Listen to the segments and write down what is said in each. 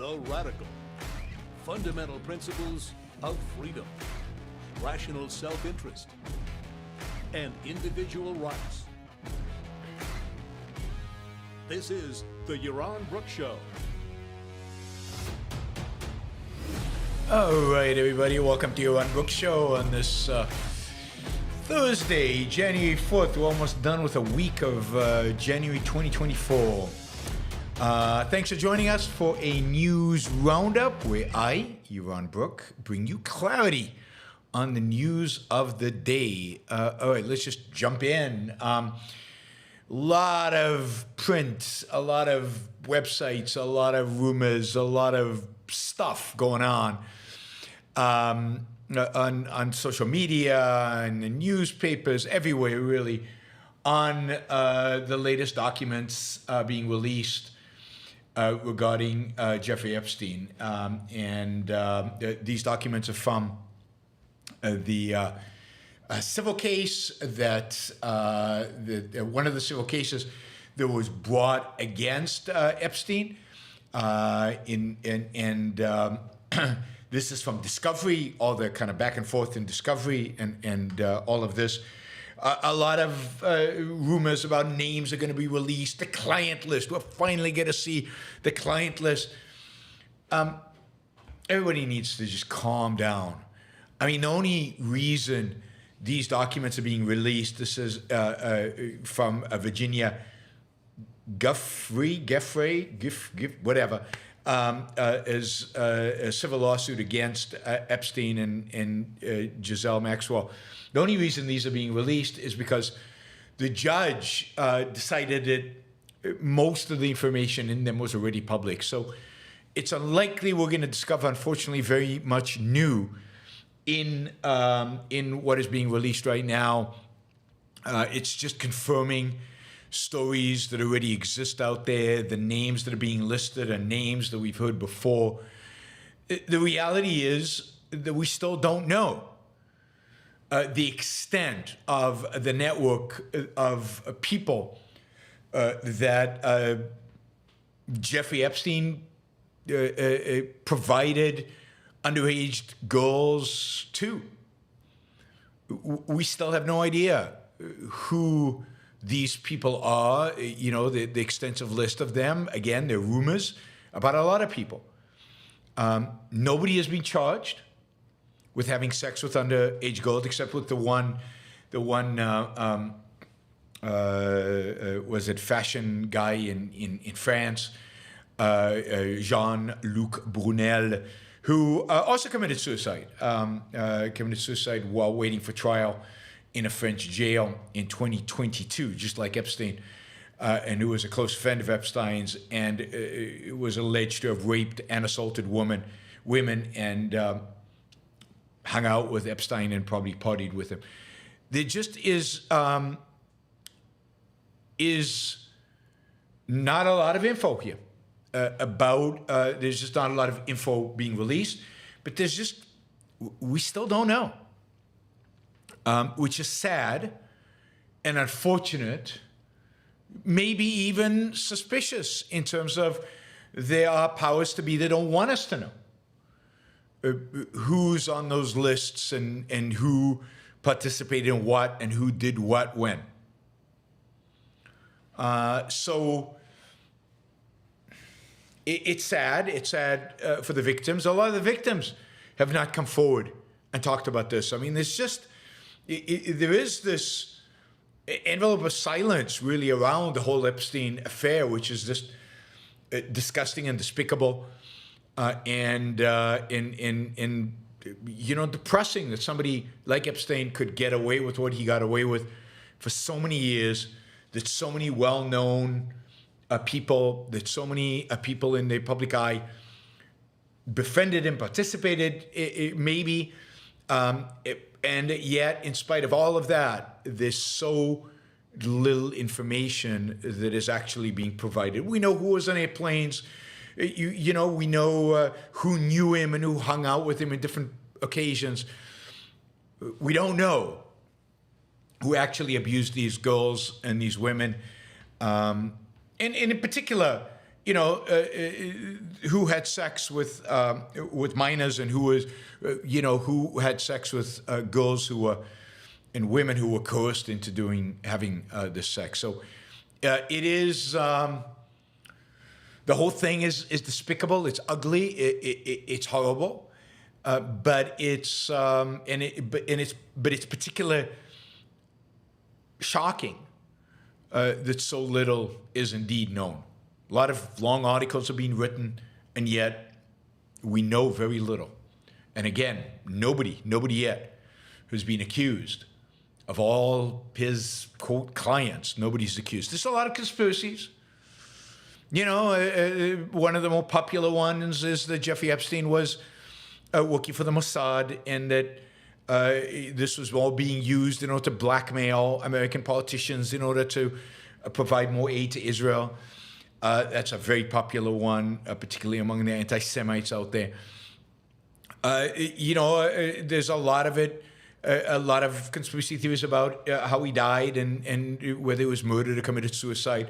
the radical, fundamental principles of freedom, rational self-interest, and individual rights. This is the Yaron Brooks Show. All right, everybody, welcome to Yaron Brooks Show on this Thursday, January 4th. We're almost done with a week of January 2024. Thanks for joining us for a news roundup where I, Yaron Brook, bring you clarity on the news of the day. All right, let's just jump in. Lot of print, a lot of websites, a lot of rumors, a lot of stuff going on social media and the newspapers, everywhere really, on the latest documents being released regarding Jeffrey Epstein. These documents are from the civil case that one of the civil cases that was brought against Epstein. This is from Discovery, all the kind of back and forth in Discovery and all of this. A lot of rumors about names are going to be released. The client list, we're finally going to see the client list. Everybody needs to just calm down. I mean, the only reason these documents are being released, this is from Virginia whatever, is a civil lawsuit against Epstein and Giselle Maxwell. The only reason these are being released is because the judge decided that most of the information in them was already public. So it's unlikely we're going to discover, unfortunately, very much new in what is being released right now. It's just confirming stories that already exist out there. The names that are being listed are names that we've heard before. The reality is that we still don't know the extent of the network of people that Jeffrey Epstein provided underage girls to. We still have no idea who these people are, the extensive list of them. Again, there are rumors about a lot of people. Nobody has been charged with having sex with underage girls, except with the one was it fashion guy in France, Jean-Luc Brunel, who also committed suicide while waiting for trial in a French jail in 2022, just like Epstein, and who was a close friend of Epstein's, and was alleged to have raped and assaulted women and hung out with Epstein and probably partied with him. There just is not a lot of info here about. There's just not a lot of info being released, but we still don't know. Which is sad and unfortunate, maybe even suspicious in terms of there are powers to be that don't want us to know who's on those lists and who participated in what and who did what when. So it's sad. It's sad for the victims. A lot of the victims have not come forward and talked about this. I mean, there's just... there is this envelope of silence really around the whole Epstein affair, which is just disgusting and despicable, and depressing that somebody like Epstein could get away with what he got away with for so many years. That so many well-known people, that so many people in the public eye befriended and participated, maybe. And yet, in spite of all of that, there's so little information that is actually being provided. We know who was on airplanes. We know who knew him and who hung out with him in different occasions. We don't know who actually abused these girls and these women. And in particular, who had sex with minors and who was, who had sex with girls who were, and women who were coerced into having this sex. So it is, the whole thing is despicable. It's ugly. It's horrible. But it's particularly shocking that so little is indeed known. A lot of long articles are being written, and yet we know very little. And again, nobody yet who's been accused of all his, quote, clients. Nobody's accused. There's a lot of conspiracies. One of the more popular ones is that Jeffrey Epstein was working for the Mossad, and that this was all being used in order to blackmail American politicians in order to provide more aid to Israel. That's a very popular one, particularly among the anti-Semites out there. There's a lot of it, a lot of conspiracy theories about how he died and whether he was murdered or committed suicide.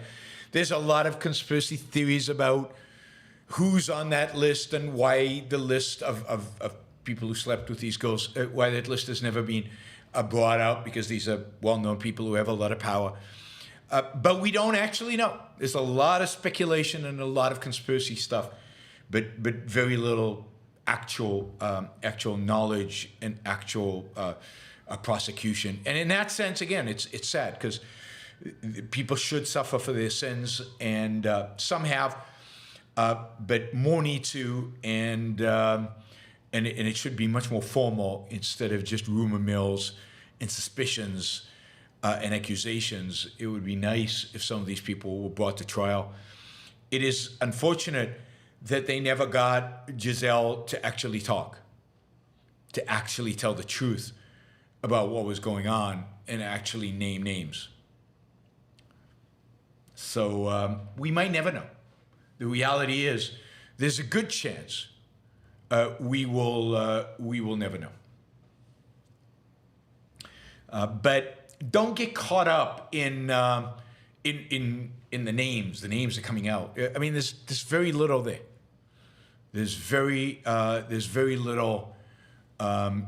There's a lot of conspiracy theories about who's on that list and why the list of people who slept with these girls, why that list has never been brought out, because these are well-known people who have a lot of power. But we don't actually know. There's a lot of speculation and a lot of conspiracy stuff, but very little actual knowledge and actual prosecution. And in that sense, again, it's sad, because people should suffer for their sins, and some have, but more need to, and it should be much more formal instead of just rumor mills and suspicions and accusations. It would be nice if some of these people were brought to trial. It is unfortunate that they never got Giselle to actually talk, to actually tell the truth about what was going on and actually name names. So we might never know. The reality is, there's a good chance we will never know. But don't get caught up in the names. The names are coming out. I mean, there's very little there. There's very little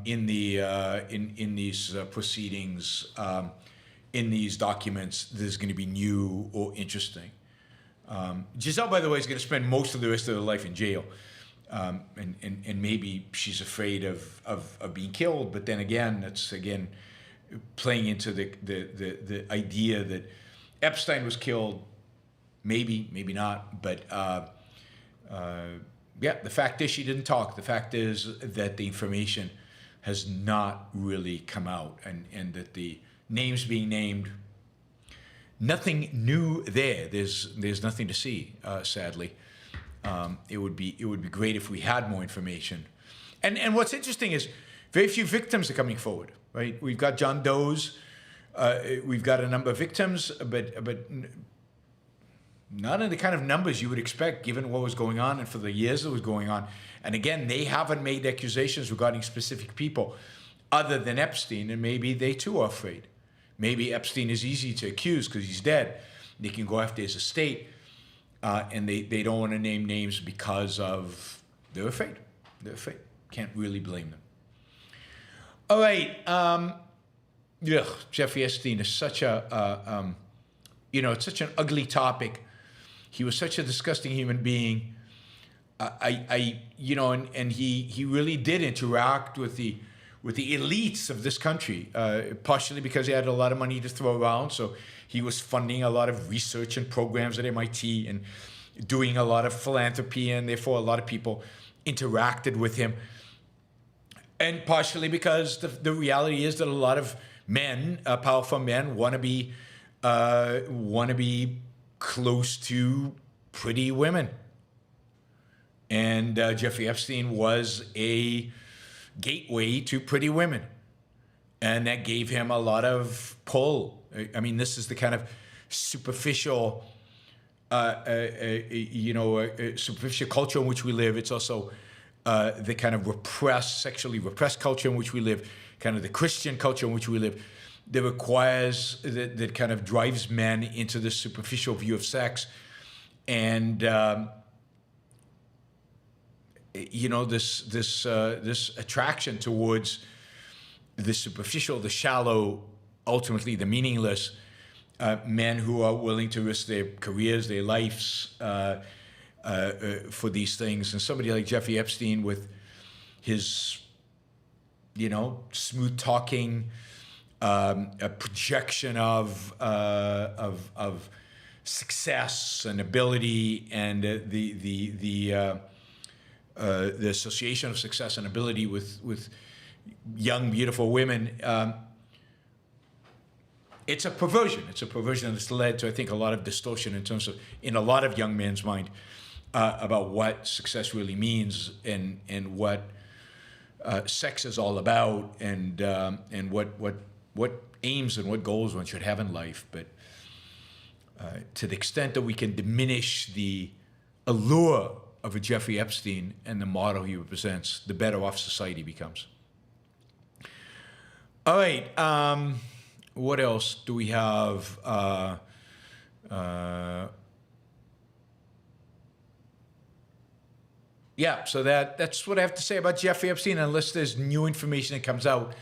in these proceedings, in these documents. There's going to be new or interesting. Giselle, by the way, is going to spend most of the rest of her life in jail, and maybe she's afraid of being killed. But then again, that's playing into the idea that Epstein was killed. Maybe not. But the fact is she didn't talk. The fact is that the information has not really come out, and that the names being named, nothing new there. There's nothing to see, sadly. It would be great if we had more information. And what's interesting is very few victims are coming forward. Right? We've got John Doe's, we've got a number of victims, but not in the kind of numbers you would expect given what was going on and for the years that was going on. And again, they haven't made accusations regarding specific people other than Epstein, and maybe they too are afraid. Maybe Epstein is easy to accuse because he's dead. They can go after his estate, and they don't want to name names because they're afraid. They're afraid. Can't really blame them. All right, Jeffrey Epstein is such it's such an ugly topic. He was such a disgusting human being. And he really did interact with the elites of this country, partially because he had a lot of money to throw around. So he was funding a lot of research and programs at MIT and doing a lot of philanthropy, and therefore a lot of people interacted with him. And partially because the reality is that a lot of men, powerful men, want to be close to pretty women. And Jeffrey Epstein was a gateway to pretty women, and that gave him a lot of pull. I mean, this is the kind of superficial, superficial culture in which we live. It's also the kind of sexually repressed culture in which we live, kind of the Christian culture in which we live, that requires, that kind of drives men into this superficial view of sex. and you know, this attraction towards the superficial, the shallow, ultimately the meaningless, men who are willing to risk their careers, their lives for these things. And somebody like Jeffrey Epstein, with his, you know, smooth talking, a projection of success and ability, and the association of success and ability with young, beautiful women. It's a perversion. It's a perversion that's led to, I think, a lot of distortion in terms of, in a lot of young men's mind, about what success really means, and what sex is all about, and what aims and what goals one should have in life. But to the extent that we can diminish the allure of a Jeffrey Epstein and the model he represents, the better off society becomes. All right. What else do we have? Yeah, so that's what I have to say about Jeffrey Epstein, unless there's new information that comes out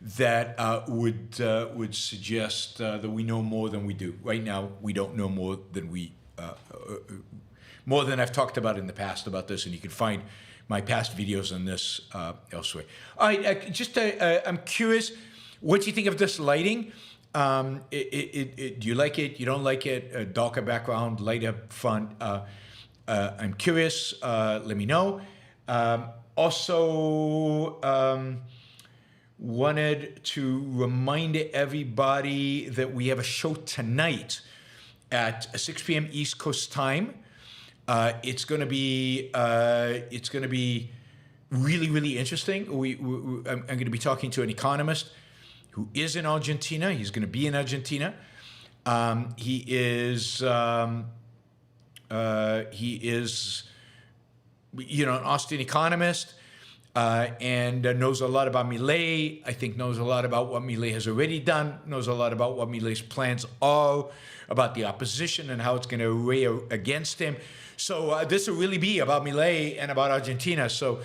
that would suggest that we know more than we do. Right now, we don't know more than more than I've talked about in the past about this, and you can find my past videos on this elsewhere. All right, I'm curious, what do you think of this lighting? Do you like it? You don't like it? A darker background, lighter front. I'm curious. Let me know. Also, wanted to remind everybody that we have a show tonight at 6 p.m. East Coast time. It's going to be really, really interesting. I'm going to be talking to an economist who is in Argentina. He's going to be in Argentina. He is, you know, an Austrian economist, and knows a lot about Milei. I think knows a lot about what Milei has already done, knows a lot about what Milei's plans are, about the opposition and how it's going to array against him. So this will really be about Milei and about Argentina. So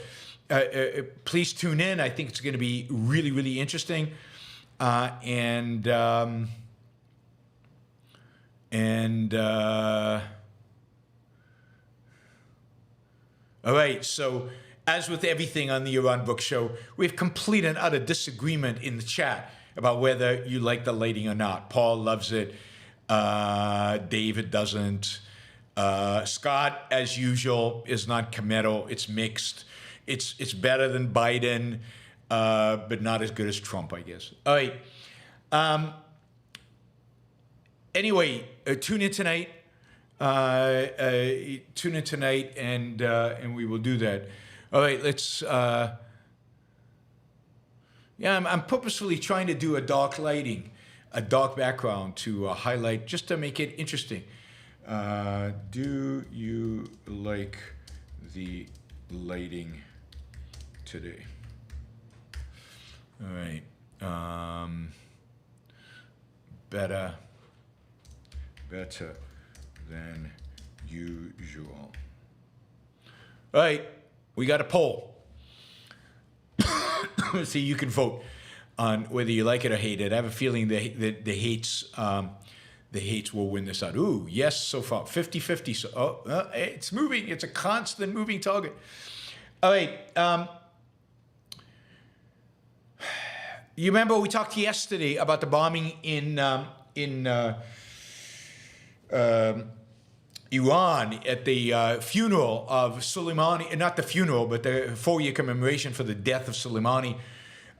please tune in. I think it's going to be really, really interesting. All right, so as with everything on the Yaron Book Show, we have complete and utter disagreement in the chat about whether you like the lighting or not. Paul loves it. David doesn't. Scott, as usual, is non-committal. It's mixed. It's better than Biden, but not as good as Trump, I guess. All right. Anyway, tune in tonight. And we will do that. All right, let's. Yeah, I'm purposefully trying to do a dark lighting, a dark background to highlight, just to make it interesting. Do you like the lighting today? All right. Better than usual. All right, we got a poll. So you can vote on whether you like it or hate it. I have a feeling that the hates will win this out. Ooh, yes, so far, 50-50. So, it's moving. It's a constant moving target. All right. You remember we talked yesterday about the bombing in Iran at the funeral of Soleimani, not the funeral, but the 4-year commemoration for the death of Soleimani.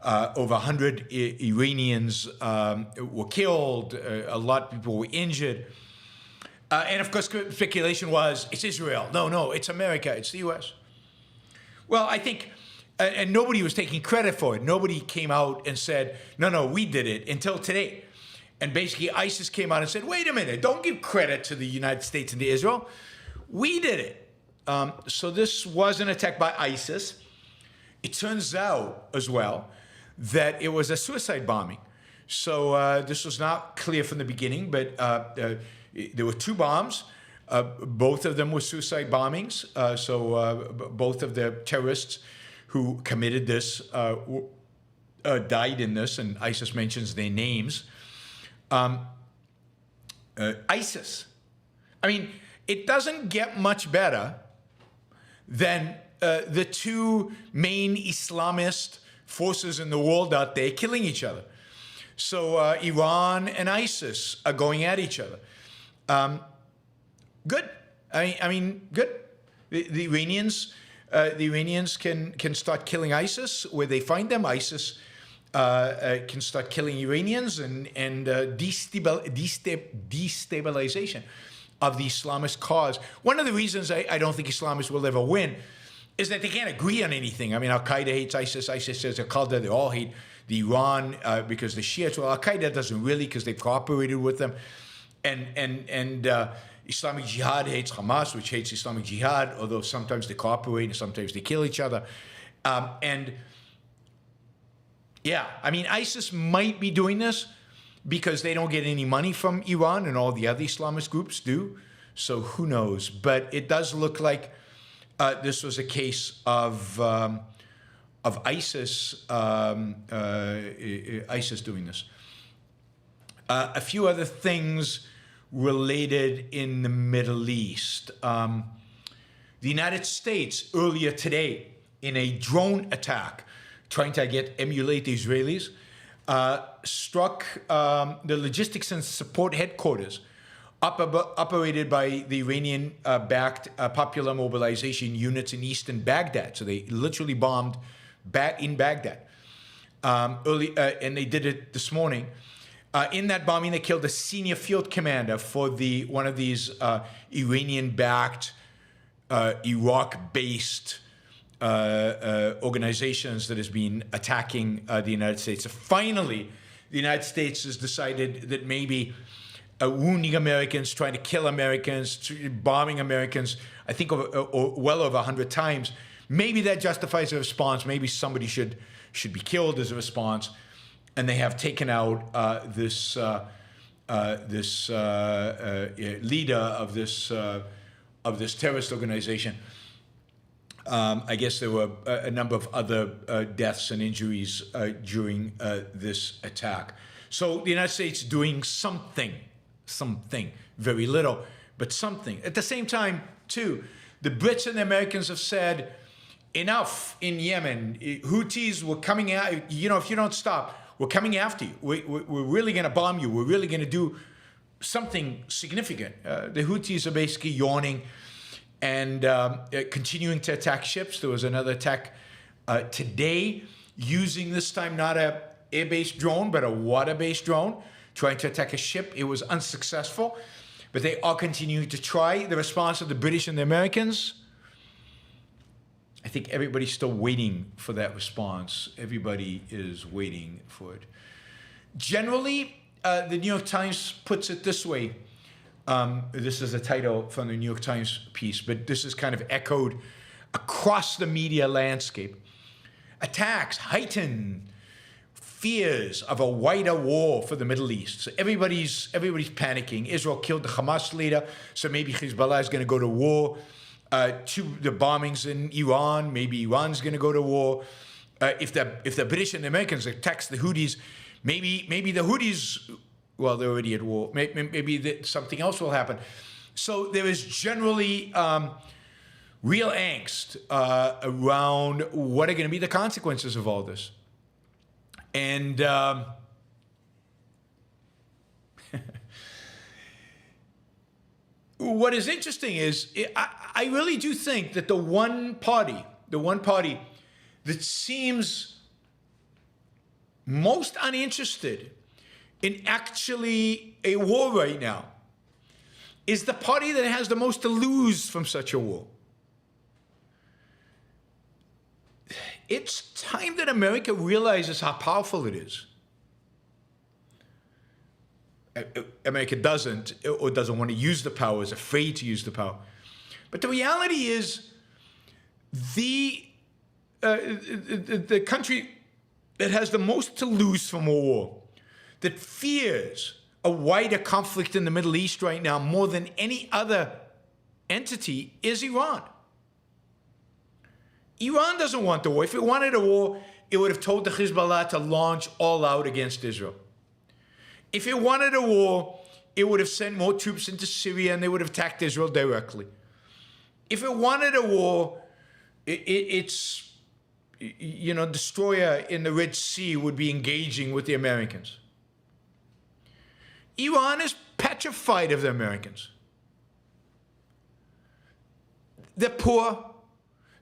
Over 100 Iranians were killed, a lot of people were injured. And of course, speculation was, it's Israel. No, it's America, it's the US. Well, I think, and nobody was taking credit for it. Nobody came out and said, no, we did it, until today. And basically, ISIS came out and said, wait a minute, don't give credit to the United States and to Israel. We did it. So this was an attack by ISIS. It turns out, as well, that it was a suicide bombing. So this was not clear from the beginning, but there were 2 bombs. Both of them were suicide bombings. Both of the terrorists who committed this died in this, and ISIS mentions their names. ISIS. I mean, it doesn't get much better than the two main Islamist forces in the world out there killing each other. So Iran and ISIS are going at each other. Good. I mean, good. The Iranians can start killing ISIS where they find them. ISIS can start killing Iranians and destabilization of the Islamist cause. One of the reasons I don't think Islamists will ever win is that they can't agree on anything. I mean, Al-Qaeda hates ISIS. ISIS says Al-Qaeda. They all hate the Iran because the Shiites. Well, Al-Qaeda doesn't really because they've cooperated with them. And Islamic Jihad hates Hamas, which hates Islamic Jihad, although sometimes they cooperate and sometimes they kill each other. Yeah, I mean, ISIS might be doing this because they don't get any money from Iran and all the other Islamist groups do. So who knows? But it does look like this was a case of ISIS ISIS doing this. A few other things related in the Middle East. The United States earlier today in a drone attack trying to emulate the Israelis, struck the logistics and support headquarters operated by the Iranian-backed popular mobilization units in eastern Baghdad. So they literally bombed in Baghdad and they did it this morning. In that bombing, they killed a senior field commander for one of these Iranian-backed, Iraq-based organizations that has been attacking the United States. So finally, the United States has decided that maybe wounding Americans, trying to kill Americans, bombing Americans, I think well over 100 times, maybe that justifies a response. Maybe somebody should be killed as a response. And they have taken out this leader of this terrorist organization. I guess there were a number of other deaths and injuries during this attack. So the United States doing something, very little, but something. At the same time, too, the Brits and the Americans have said, enough in Yemen. Houthis were coming out, if you don't stop, we're coming after you. We're really going to bomb you. We're really going to do something significant. The Houthis are basically yawning and continuing to attack ships. There was another attack today using this time not a air-based drone, but a water-based drone, trying to attack a ship. It was unsuccessful, but they are continuing to try. The response of the British and the Americans, I think everybody's still waiting for that response. Everybody is waiting for it. Generally, the New York Times puts it this way. This is a title from the New York Times piece, but this is kind of echoed across the media landscape. Attacks heighten fears of a wider war for the Middle East. So everybody's panicking. Israel killed the Hamas leader, so maybe Hezbollah is going to go to war. To the bombings in Iran, maybe Iran's going to go to war. If the British and the Americans attack the Houthis, maybe the Houthis, well, they're already at war. Maybe something else will happen. So there is generally real angst around what are going to be the consequences of all this. And what is interesting is I really do think that the one party that seems most uninterested in actually a war right now is the party that has the most to lose from such a war. It's time that America realizes how powerful it is. America doesn't want to use the power, is afraid to use the power. But the reality is the country that has the most to lose from a war, that fears a wider conflict in the Middle East right now more than any other entity is Iran. Iran doesn't want the war. If it wanted a war, it would have told the Hezbollah to launch all out against Israel. If it wanted a war, it would have sent more troops into Syria and they would have attacked Israel directly. If it wanted a war, its destroyer in the Red Sea would be engaging with the Americans. Iran is petrified of the Americans. They're poor.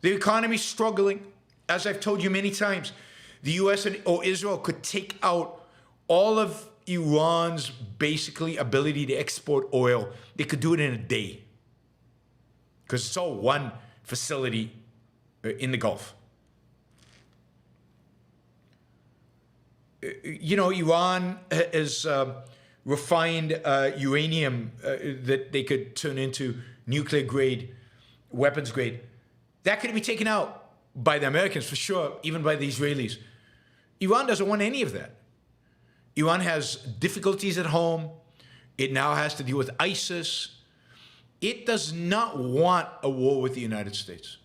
The economy's struggling. As I've told you many times, the U.S. or Israel could take out all of Iran's basically ability to export oil. They could do it in a day because it's all one facility in the Gulf. Iran has refined uranium that they could turn into nuclear grade, weapons grade. That could be taken out by the Americans for sure, even by the Israelis. Iran doesn't want any of that. Iran has difficulties at home. It now has to deal with ISIS. It does not want a war with the United States.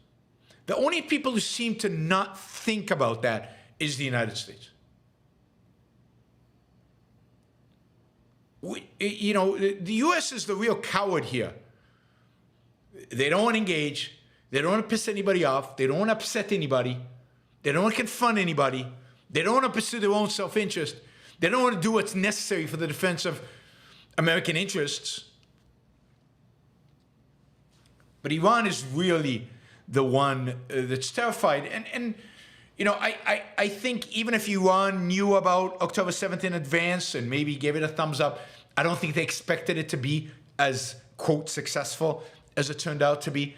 The only people who seem to not think about that is the United States. The U.S. is the real coward here. They don't want to engage. They don't want to piss anybody off. They don't want to upset anybody. They don't want to confront anybody. They don't want to pursue their own self-interest. They don't want to do what's necessary for the defense of American interests. But Iran is really the one that's terrified. And I think even if Iran knew about October 7th in advance and maybe gave it a thumbs up, I don't think they expected it to be as, quote, successful as it turned out to be.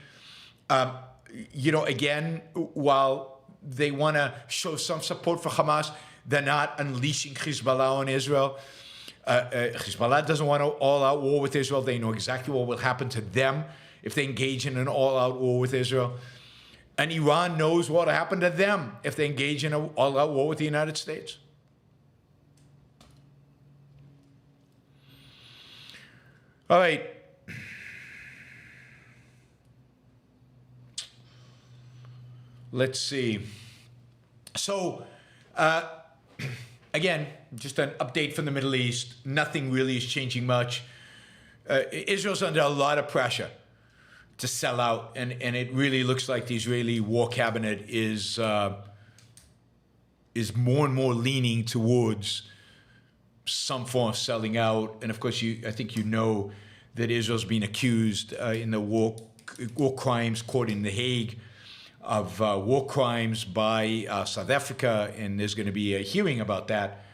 Again, while they want to show some support for Hamas, they're not unleashing Hezbollah on Israel. Hezbollah doesn't want an all-out war with Israel. They know exactly what will happen to them if they engage in an all-out war with Israel. And Iran knows what will happen to them if they engage in an all-out war with the United States. All right. Let's see. So, again, just an update from the Middle East. Nothing really is changing much. Israel's under a lot of pressure to sell out, and it really looks like the Israeli war cabinet is more and more leaning towards some form of selling out. And of course, I think you know that Israel's been accused in the war crimes court in The Hague of war crimes by South Africa, and there's going to be a hearing about that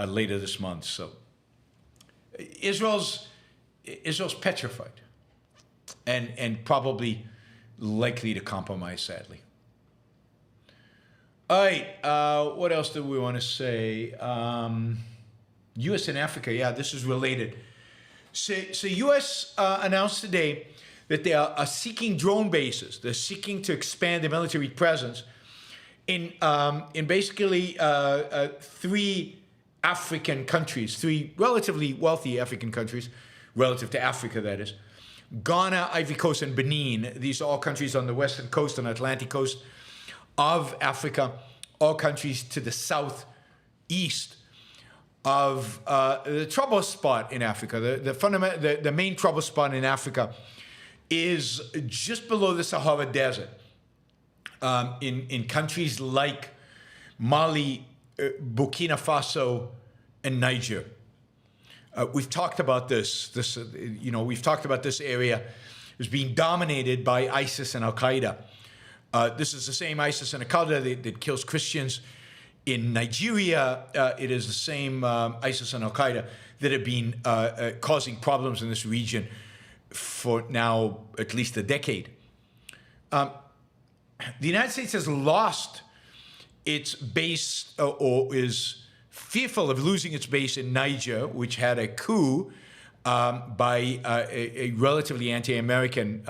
later this month. So Israel's petrified and probably likely to compromise, sadly. All right, what else do we want to say? U.S. and Africa, yeah, this is related. So U.S. announced today that they are seeking drone bases. They're seeking to expand their military presence in basically three African countries, three relatively wealthy African countries, relative to Africa, that is. Ghana, Ivory Coast, and Benin. These are all countries on the western coast and Atlantic coast of Africa, all countries to the southeast of the trouble spot in Africa. The main trouble spot in Africa is just below the Sahara Desert, in countries like Mali, Burkina Faso, and Niger. We've talked about this. We've talked about this area as being dominated by ISIS and Al Qaeda. This is the same ISIS and Al Qaeda that kills Christians in Nigeria. It is the same ISIS and Al Qaeda that have been causing problems in this region for now at least a decade. The United States has lost its base, or is fearful of losing its base in Niger, which had a coup by a relatively anti-American,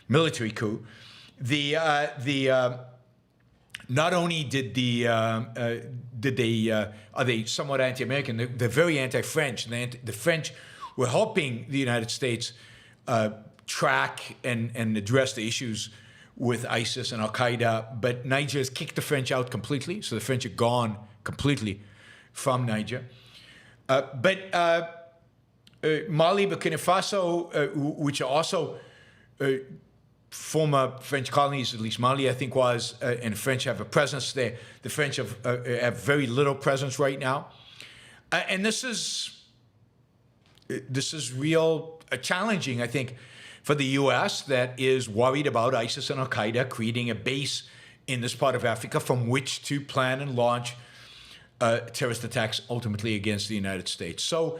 military coup. not only are they somewhat anti-American, they're very anti-French. The French were helping the United States track and address the issues with ISIS and Al-Qaeda, but Niger has kicked the French out completely, so the French are gone completely from Niger. But Mali, Burkina Faso, which are also former French colonies, at least Mali, I think, was, and the French have a presence there. The French have very little presence right now. And this is real challenging, I think, for the U.S. that is worried about ISIS and Al-Qaeda creating a base in this part of Africa from which to plan and launch terrorist attacks ultimately against the United States. So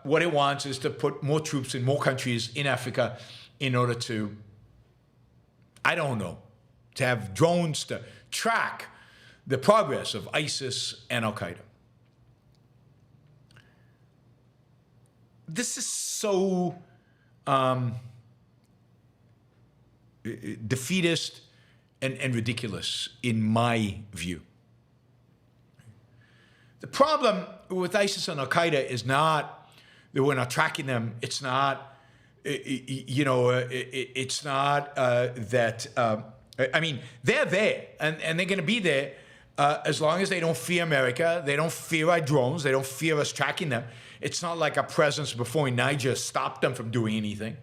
what it wants is to put more troops in more countries in Africa in order to, I don't know, to have drones to track the progress of ISIS and Al-Qaeda. This is so defeatist and ridiculous in my view. The problem with ISIS and Al-Qaeda is not that we're not tracking them. It's not, it's not that, I mean, they're there and they're going to be there as long as they don't fear America. They don't fear our drones. They don't fear us tracking them. It's not like our presence before in Niger stopped them from doing anything.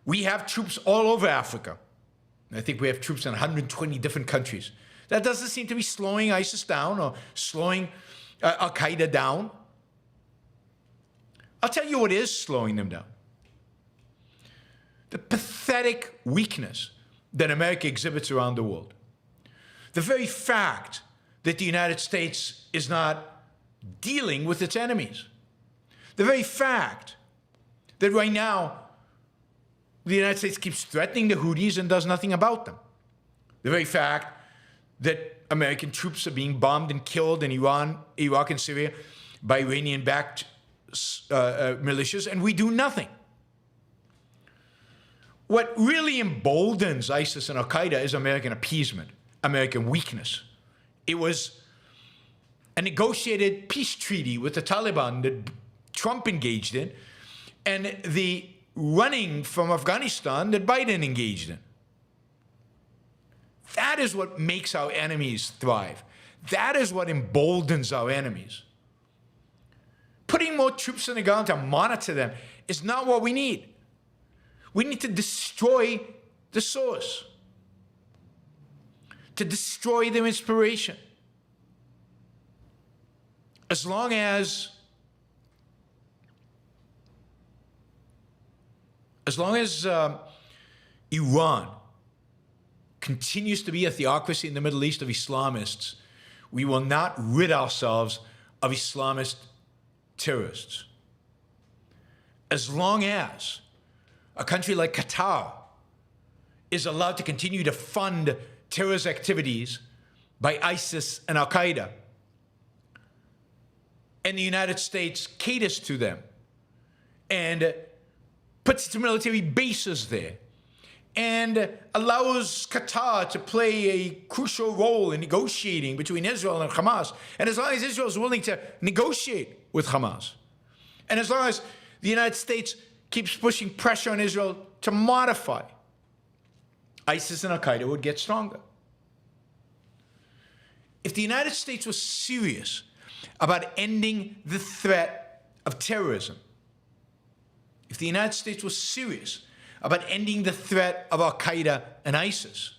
We have troops all over Africa. I think we have troops in 120 different countries. That doesn't seem to be slowing ISIS down or slowing Al-Qaeda down. I'll tell you what is slowing them down. The pathetic weakness that America exhibits around the world. The very fact that the United States is not dealing with its enemies. The very fact that right now the United States keeps threatening the Houthis and does nothing about them. The very fact that American troops are being bombed and killed in Iran, Iraq, and Syria by Iranian-backed militias, and we do nothing. What really emboldens ISIS and Al-Qaeda is American appeasement, American weakness. It was a negotiated peace treaty with the Taliban that Trump engaged in, and the running from Afghanistan that Biden engaged in. That is what makes our enemies thrive. That is what emboldens our enemies. Putting more troops on the ground to monitor them is not what we need. We need to destroy the source, to destroy their inspiration. As long as Iran continues to be a theocracy in the Middle East of Islamists, we will not rid ourselves of Islamist terrorists. As long as a country like Qatar is allowed to continue to fund terrorist activities by ISIS and Al-Qaeda, and the United States caters to them and puts its military bases there and allows Qatar to play a crucial role in negotiating between Israel and Hamas, and as long as Israel is willing to negotiate with Hamas, and as long as the United States keeps pushing pressure on Israel to modify, ISIS and Al-Qaeda would get stronger. If the United States was serious about ending the threat of terrorism, if the United States was serious about ending the threat of Al-Qaeda and ISIS,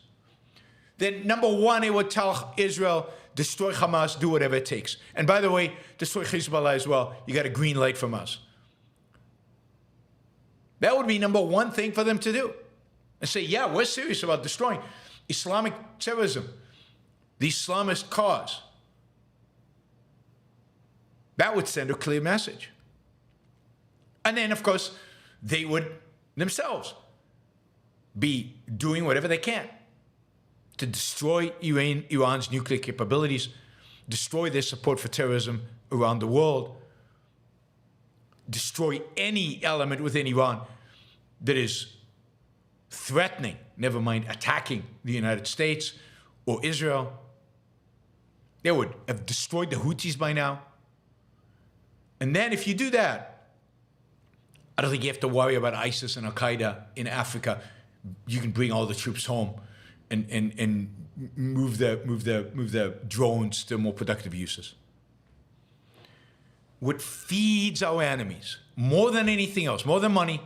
then number one, it would tell Israel, destroy Hamas, do whatever it takes. And by the way, destroy Hezbollah as well. You got a green light from us. That would be number one thing for them to do. And say, yeah, we're serious about destroying Islamic terrorism, the Islamist cause. That would send a clear message. And then, of course, they would themselves be doing whatever they can to destroy Iran's nuclear capabilities, destroy their support for terrorism around the world, destroy any element within Iran that is threatening, never mind attacking the United States or Israel. They would have destroyed the Houthis by now. And then if you do that, I don't think you have to worry about ISIS and Al-Qaeda in Africa. You can bring all the troops home and move the drones to more productive uses. What feeds our enemies, more than anything else, more than money,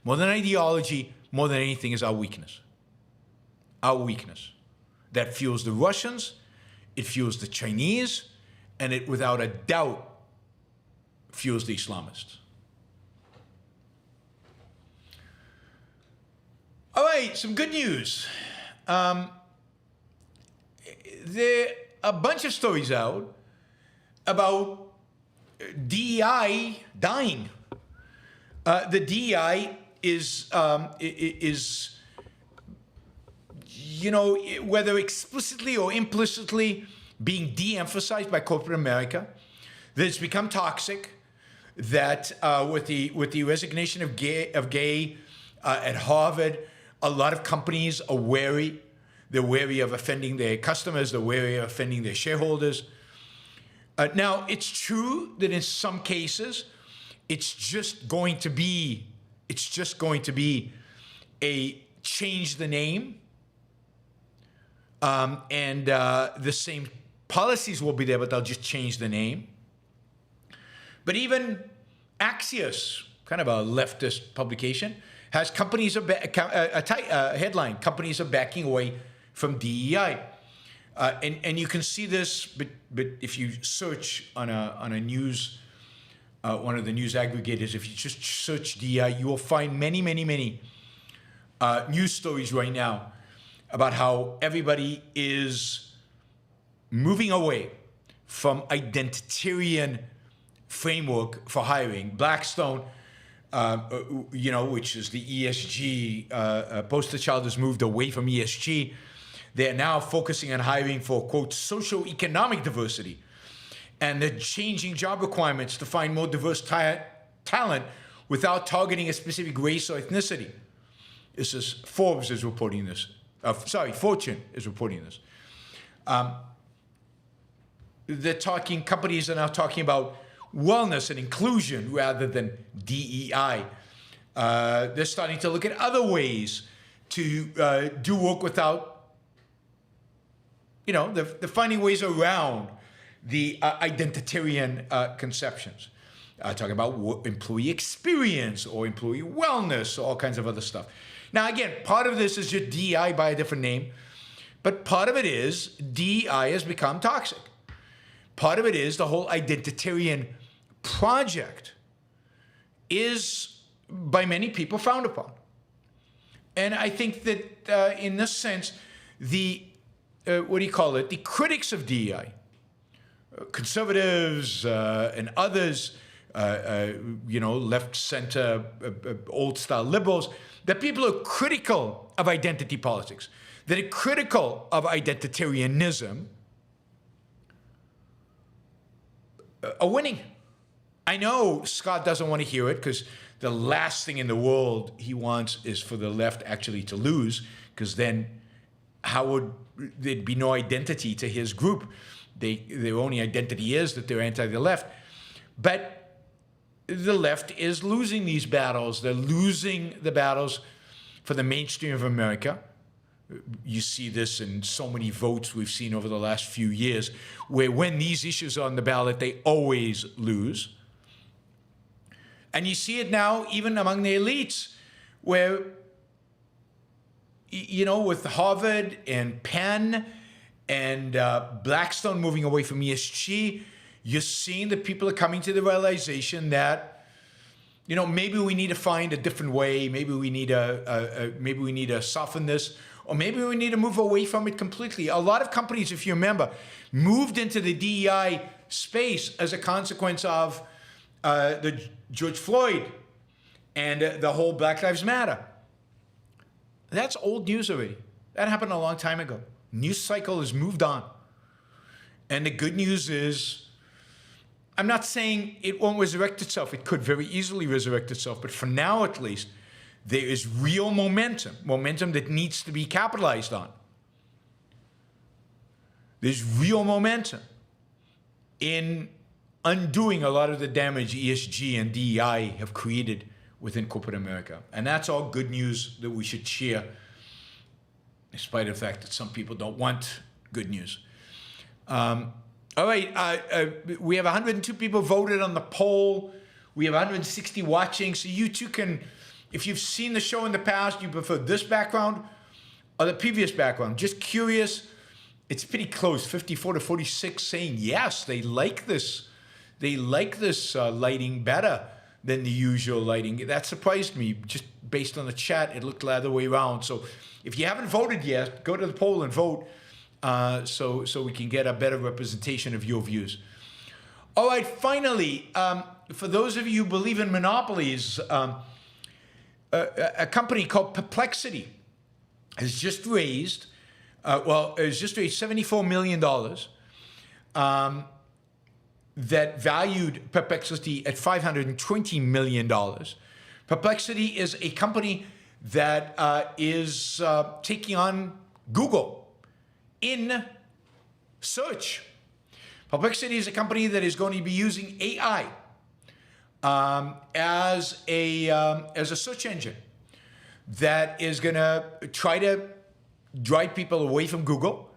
more than ideology, more than anything, is our weakness. Our weakness. That fuels the Russians, it fuels the Chinese, and it, without a doubt, fuels the Islamists. All right, some good news. There are a bunch of stories out about DEI dying. The DEI is, you know, whether explicitly or implicitly being de-emphasized by corporate America, that it's become toxic, that with the resignation of Gay at Harvard, a lot of companies are wary. They're wary of offending their customers. They're wary of offending their shareholders. Now, it's true that in some cases, it's just going to be a change the name, and the same policies will be there, but they'll just change the name. But even Axios, kind of a leftist publication, has companies a headline: companies are backing away from DEI, and you can see this. But if you search on a news, one of the news aggregators, if you just search DEI, you will find many news stories right now about how everybody is moving away from identitarian framework for hiring. Blackstone, you know, which is the ESG poster child, has moved away from ESG. They're now focusing on hiring for, quote, socio-economic diversity. And they're changing job requirements to find more diverse talent without targeting a specific race or ethnicity. This is Forbes is reporting this. Fortune is reporting this. Companies are now talking about wellness and inclusion rather than DEI. They're starting to look at other ways to do work without, you know, they're finding ways around the identitarian conceptions. Talking about employee experience or employee wellness, or all kinds of other stuff. Now, again, part of this is just DEI by a different name, but part of it is DEI has become toxic. Part of it is the whole identitarian project is, by many people, frowned upon. And I think that in this sense, the the critics of DEI, conservatives and others, you know, left, center, old-style liberals, that people are critical of identity politics, that are critical of identitarianism, are winning. I know Scott doesn't want to hear it, because the last thing in the world he wants is for the left actually to lose, because then how would there'd be no identity to his group? Their only identity is that they're anti the left. But the left is losing these battles. They're losing the battles for the mainstream of America. You see this in so many votes we've seen over the last few years, where when these issues are on the ballot, they always lose. And you see it now even among the elites, where, you know, with Harvard and Penn and Blackstone moving away from ESG, you're seeing that people are coming to the realization that, you know, maybe we need to find a different way. Maybe we need to soften this, or maybe we need to move away from it completely. A lot of companies, if you remember, moved into the DEI space as a consequence of the George Floyd and the whole Black Lives Matter. That's old news already. That happened a long time ago. News cycle has moved on. And the good news is, I'm not saying it won't resurrect itself. It could very easily resurrect itself. But for now, at least, there is real momentum that needs to be capitalized on. there's real momentum in undoing a lot of the damage ESG and DEI have created within corporate America. And that's all good news that we should share, despite the fact that some people don't want good news. All right, we have 102 people voted on the poll. We have 160 watching, so you too can, if you've seen the show in the past, you prefer this background or the previous background. Just curious, it's pretty close, 54 to 46 saying yes, they like this. They like this lighting better than the usual lighting. That surprised me. Just based on the chat, it looked the other way around. So if you haven't voted yet, go to the poll and vote so we can get a better representation of your views. All right, finally, for those of you who believe in monopolies, a company called Perplexity has just raised, $74 million that valued Perplexity at $520 million. Perplexity is a company that is taking on Google in search. Perplexity is a company that is going to be using AI as a search engine that is going to try to drive people away from Google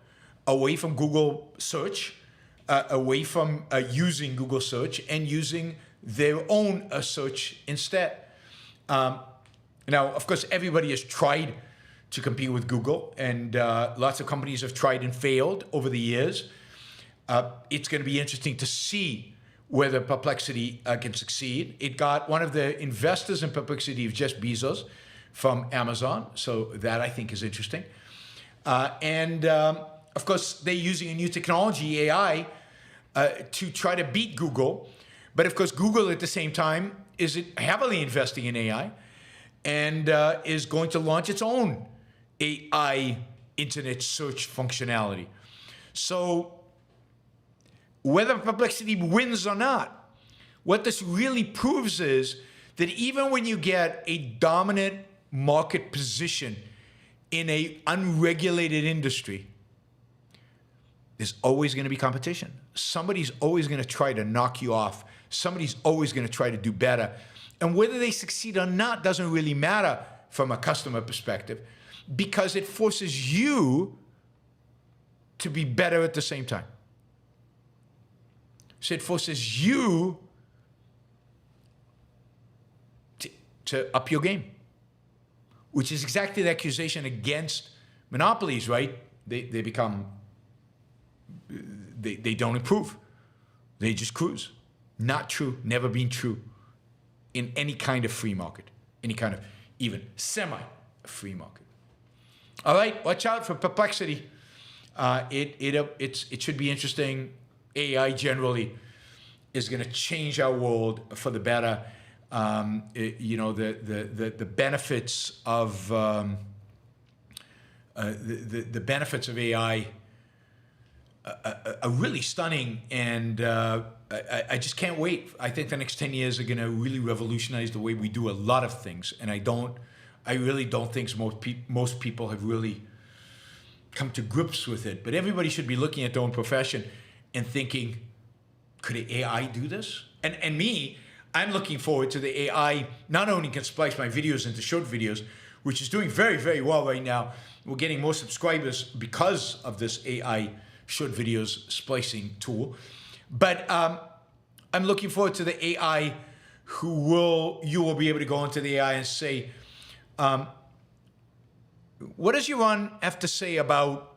search, away from using Google search and using their own search instead. Now, of course, everybody has tried to compete with Google, and lots of companies have tried and failed over the years. It's going to be interesting to see whether Perplexity can succeed. It got one of the investors in Perplexity, Beff Jezos, from Amazon, so that I think is interesting. Of course, they're using a new technology, AI, to try to beat Google. But of course, Google at the same time is heavily investing in AI and is going to launch its own AI internet search functionality. So whether Perplexity wins or not, what this really proves is that even when you get a dominant market position in an unregulated industry, there's always going to be competition. Somebody's always going to try to knock you off. Somebody's always going to try to do better. And whether they succeed or not doesn't really matter from a customer perspective, because it forces you to be better at the same time. So it forces you to up your game, which is exactly the accusation against monopolies, right? They become, they don't improve. They just cruise. Not true, never been true in any kind of free market, any kind of even semi-free market. All right, watch out for Perplexity. It should be interesting. AI generally is going to change our world for the better. The benefits of the benefits of AI are really stunning, and I just can't wait. I think the next 10 years are going to really revolutionize the way we do a lot of things, and I really don't think most people have really come to grips with it. But everybody should be looking at their own profession and thinking, could AI do this? And me, I'm looking forward to the AI not only can splice my videos into short videos, which is doing very, very well right now. We're getting more subscribers because of this AI short videos splicing tool. But I'm looking forward to the AI you will be able to go into the AI and say, what does Yaron have to say about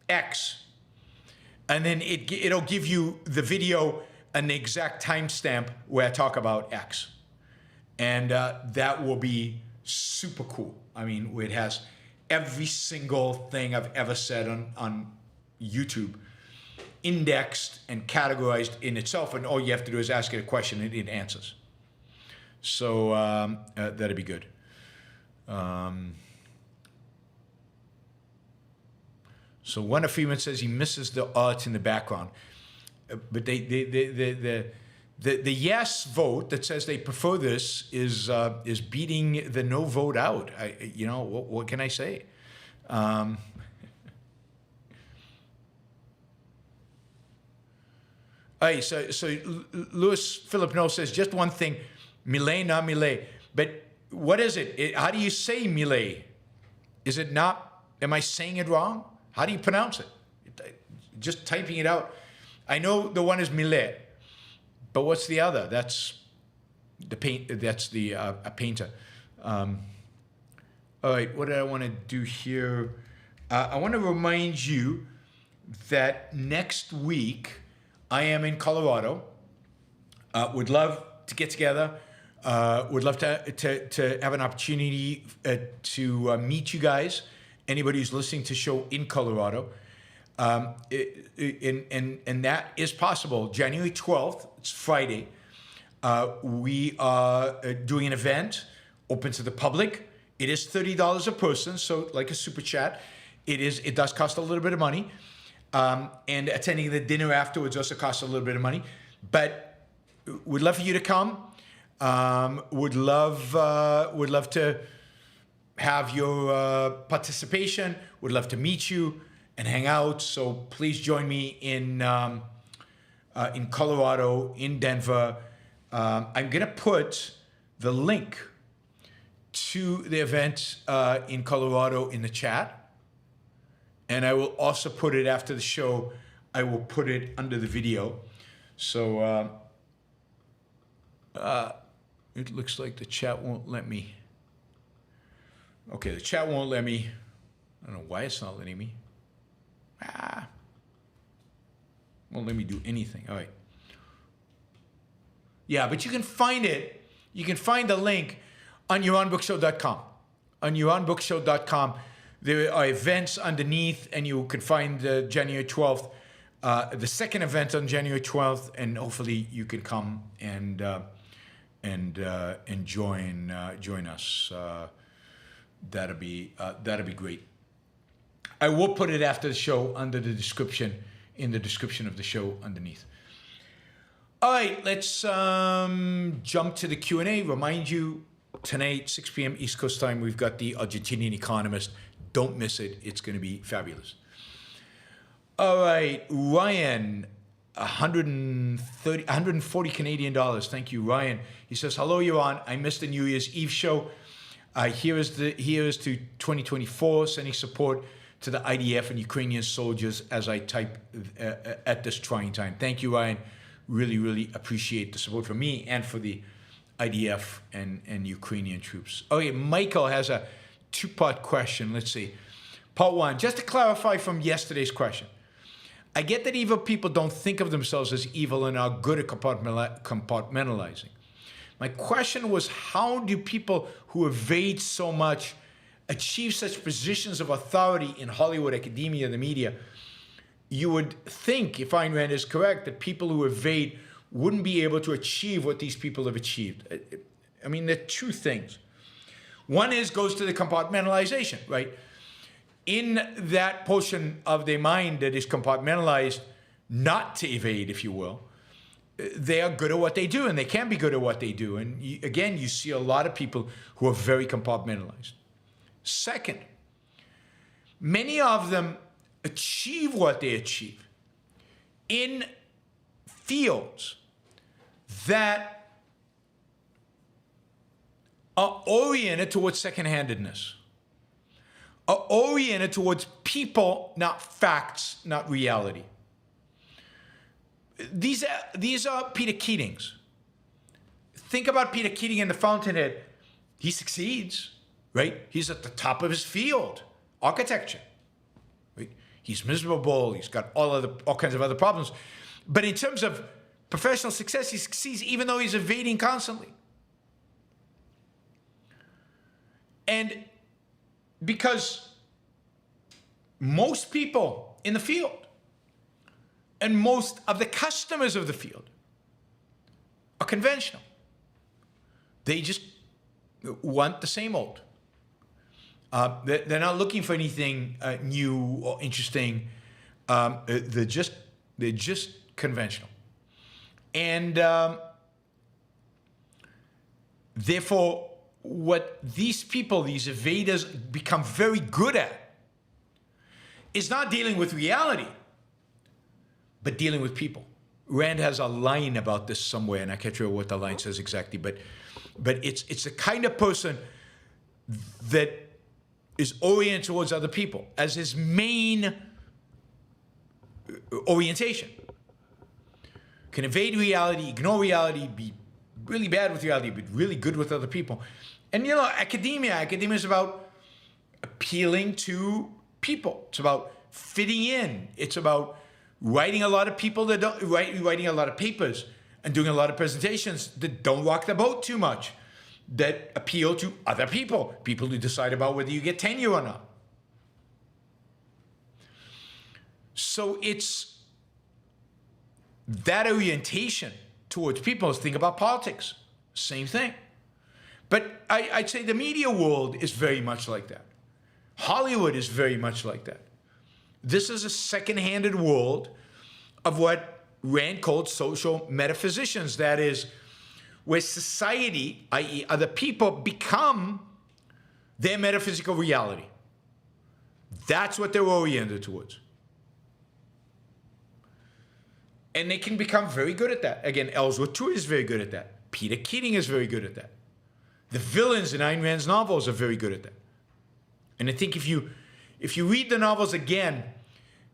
X? And then it'll give you the video and the exact timestamp where I talk about X. And that will be super cool. I mean, it has every single thing I've ever said on YouTube indexed and categorized in itself. And all you have to do is ask it a question and it answers. So that'd be good. So Wanda Freeman says he misses the art in the background, but the yes vote that says they prefer this is beating the no vote out. What can I say? All right, so Louis Philip No says just one thing, Millet, not Millet. But what is it? How do you say Millet? Is it not? Am I saying it wrong? How do you pronounce it? Just typing it out. I know the one is Millet, but what's the other? That's the paint. That's the a painter. All right, what did I want to do here? I want to remind you that next week I am in Colorado. Would love to get together. Would love to have an opportunity to meet you guys. Anybody who's listening to the show in Colorado. And that is possible. January 12th, it's Friday. We are doing an event open to the public. It is $30 a person, so like a super chat. It does cost a little bit of money. And attending the dinner afterwards also costs a little bit of money. But we'd love for you to come. Would love to have your participation. Would love to meet you and hang out. So please join me in Colorado, in Denver. I'm gonna put the link to the event in Colorado in the chat. And I will also put it after the show. I will put it under the video. So it looks like the chat won't let me. Okay, the chat won't let me. I don't know why it's not letting me. Won't let me do anything. All right. Yeah, but you can find it. You can find the link on YaronBookShow.com. On YaronBookShow.com. There are events underneath, and you can find the January 12th, the second event on January 12th, and hopefully you can come and join us. That'll be great. I will put it after the show under the description, in the description of the show underneath. All right, let's jump to the Q&A. Remind you, tonight, 6 p.m. East Coast time, we've got the Argentinian economist. Don't miss it. It's going to be fabulous. All right, Ryan, 140 Canadian dollars. Thank you, Ryan. He says, hello, Yaron. I missed the New Year's Eve show. Here is to 2024, sending support to the IDF and Ukrainian soldiers as I type at this trying time. Thank you, Ryan. Really, really appreciate the support for me and for the IDF and Ukrainian troops. Okay, Michael has a two-part question. Let's see. Part one, just to clarify from yesterday's question. I get that evil people don't think of themselves as evil and are good at compartmentalizing. My question was, how do people who evade so much achieve such positions of authority in Hollywood, academia, the media? You would think, if Ayn Rand is correct, that people who evade wouldn't be able to achieve what these people have achieved. I mean, there are two things. One goes to the compartmentalization, right? In that portion of their mind that is compartmentalized, not to evade, if you will, they are good at what they do, and they can be good at what they do. And again, you see a lot of people who are very compartmentalized. Second, many of them achieve what they achieve in fields that are oriented towards second-handedness, are oriented towards people, not facts, not reality. These are Peter Keatings. Think about Peter Keating in The Fountainhead. He succeeds, right? He's at the top of his field, architecture. Right? He's miserable. He's got all kinds of other problems. But in terms of professional success, he succeeds even though he's evading constantly. And because most people in the field and most of the customers of the field are conventional. They just want the same old. They're not looking for anything new or interesting. They're just conventional. And therefore, what these people, these evaders, become very good at is not dealing with reality, but dealing with people. Rand has a line about this somewhere, and I can't remember what the line says exactly, but it's the kind of person that is oriented towards other people as his main orientation. Can evade reality, ignore reality, be really bad with reality, but really good with other people. And you know, academia is about appealing to people. It's about fitting in. It's about writing a lot of people that don't writing a lot of papers and doing a lot of presentations that don't rock the boat too much, that appeal to other people who decide about whether you get tenure or not. So it's that orientation towards people. Think about politics, same thing. But I'd say the media world is very much like that. Hollywood is very much like that. This is a second-handed world of what Rand called social metaphysicians. That is, where society, i.e. other people, become their metaphysical reality. That's what they're oriented towards. And they can become very good at that. Again, Ellsworth Tour is very good at that. Peter Keating is very good at that. The villains in Ayn Rand's novels are very good at that. And I think if you read the novels again,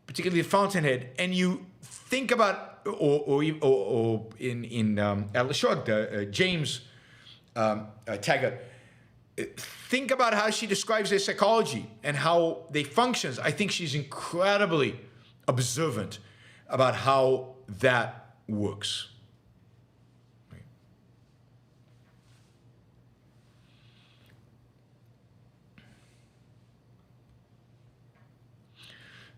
particularly The Fountainhead, and you think about, or in Atlas Shrugged, James Taggart, think about how she describes their psychology and how they function. I think she's incredibly observant about how that works.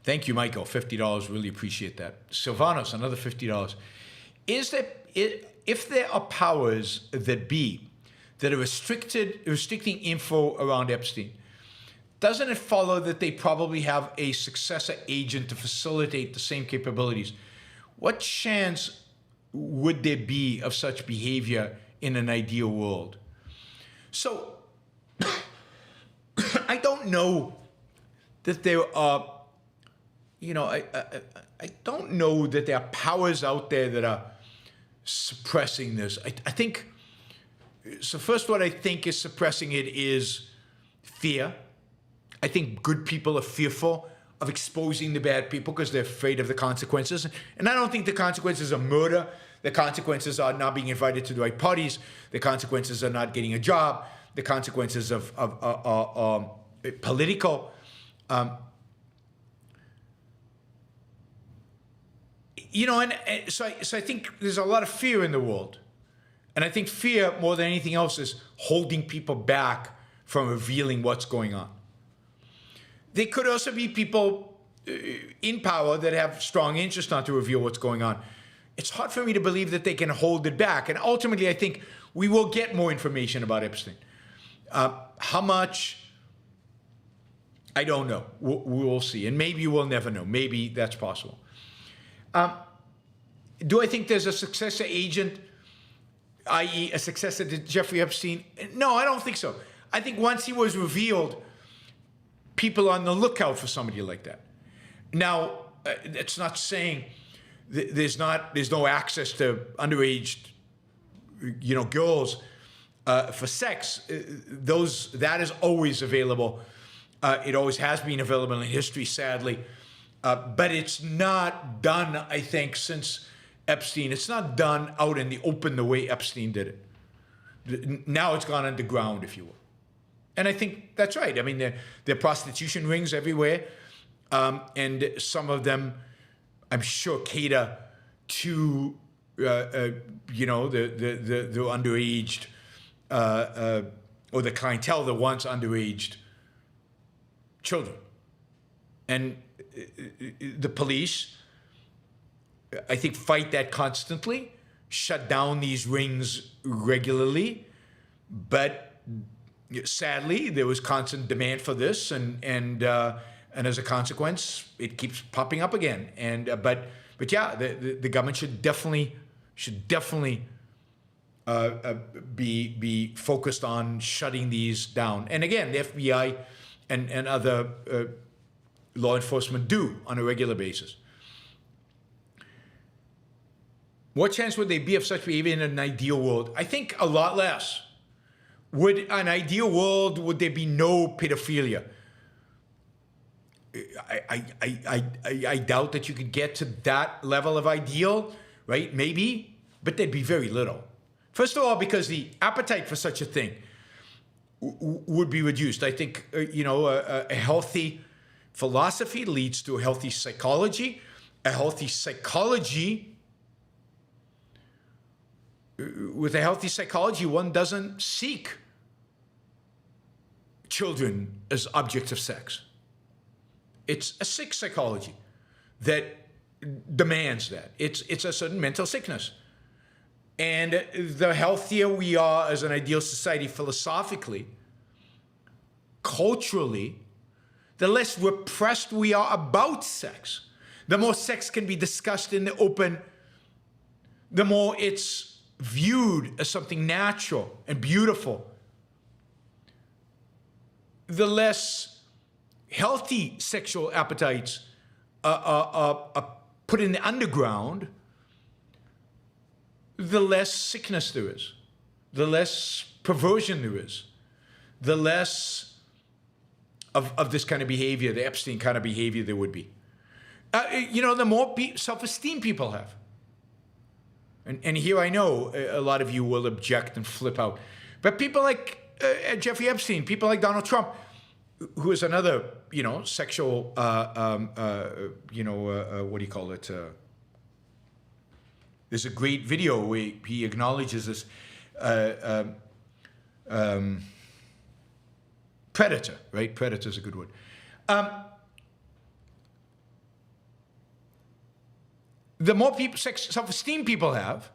Thank you, Michael. $50. Really appreciate that. Silvanos, another $50. If there are powers that be that are restricting info around Epstein, doesn't it follow that they probably have a successor agent to facilitate the same capabilities? What chance would there be of such behavior in an ideal world? So, I don't know that there are, I don't know that there are powers out there that are suppressing this. I think, so first what I think is suppressing it is fear. I think good people are fearful of exposing the bad people because they're afraid of the consequences. And I don't think the consequences are murder. The consequences are not being invited to the right parties. The consequences are not getting a job. The consequences of political. So I think there's a lot of fear in the world. And I think fear, more than anything else, is holding people back from revealing what's going on. There could also be people in power that have strong interest not to reveal what's going on. It's hard for me to believe that they can hold it back. And ultimately, I think we will get more information about Epstein. How much? I don't know. We will see. And maybe we'll never know. Maybe that's possible. Do I think there's a successor agent, i.e. a successor to Jeffrey Epstein? No, I don't think so. I think once he was revealed, people are on the lookout for somebody like that. Now, it's not saying there's no access to underage, girls for sex. That is always available. It always has been available in history, sadly. But it's not done, I think, since Epstein. It's not done out in the open the way Epstein did it. Now it's gone underground, if you will. And I think that's right. I mean, there are prostitution rings everywhere. And some of them, I'm sure, cater to, the underaged, or the clientele that wants underaged children. And the police, I think, fight that constantly, shut down these rings regularly, but sadly, there was constant demand for this, and as a consequence, it keeps popping up again. But yeah, the government should definitely be focused on shutting these down. And again, the FBI and other law enforcement do on a regular basis. What chance would there be of such behavior in an ideal world? I think a lot less. Would an ideal world, would there be no pedophilia? I doubt that you could get to that level of ideal, right? Maybe, but there'd be very little. First of all, because the appetite for such a thing would be reduced. I think, a healthy philosophy leads to a healthy psychology. A healthy psychology, with a healthy psychology, one doesn't seek children as objects of sex. It's a sick psychology that demands that. It's a certain mental sickness. And the healthier we are as an ideal society philosophically, culturally, the less repressed we are about sex. The more sex can be discussed in the open, the more it's viewed as something natural and beautiful. The less healthy sexual appetites are put in the underground, the less sickness there is, the less perversion there is, the less of this kind of behavior, the Epstein kind of behavior there would be. The more self-esteem people have. And here I know a lot of you will object and flip out. But people like Jeffrey Epstein, people like Donald Trump, who is another, sexual, what do you call it? There's a great video where he acknowledges this predator, right? Predator is a good word. The more self-esteem people have,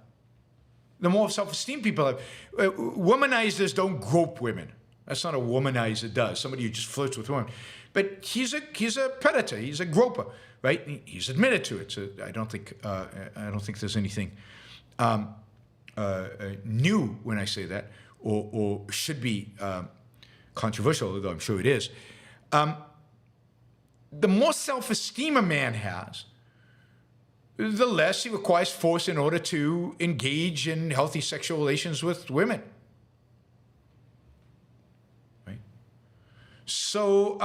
the more self-esteem people have. Womanizers don't grope women. That's not a womanizer does. Somebody who just flirts with women. But he's a predator. He's a groper, right? He's admitted to it. So I don't think there's anything new when I say that, or should be controversial, although I'm sure it is. The more self-esteem a man has, the less he requires force in order to engage in healthy sexual relations with women. Right? So,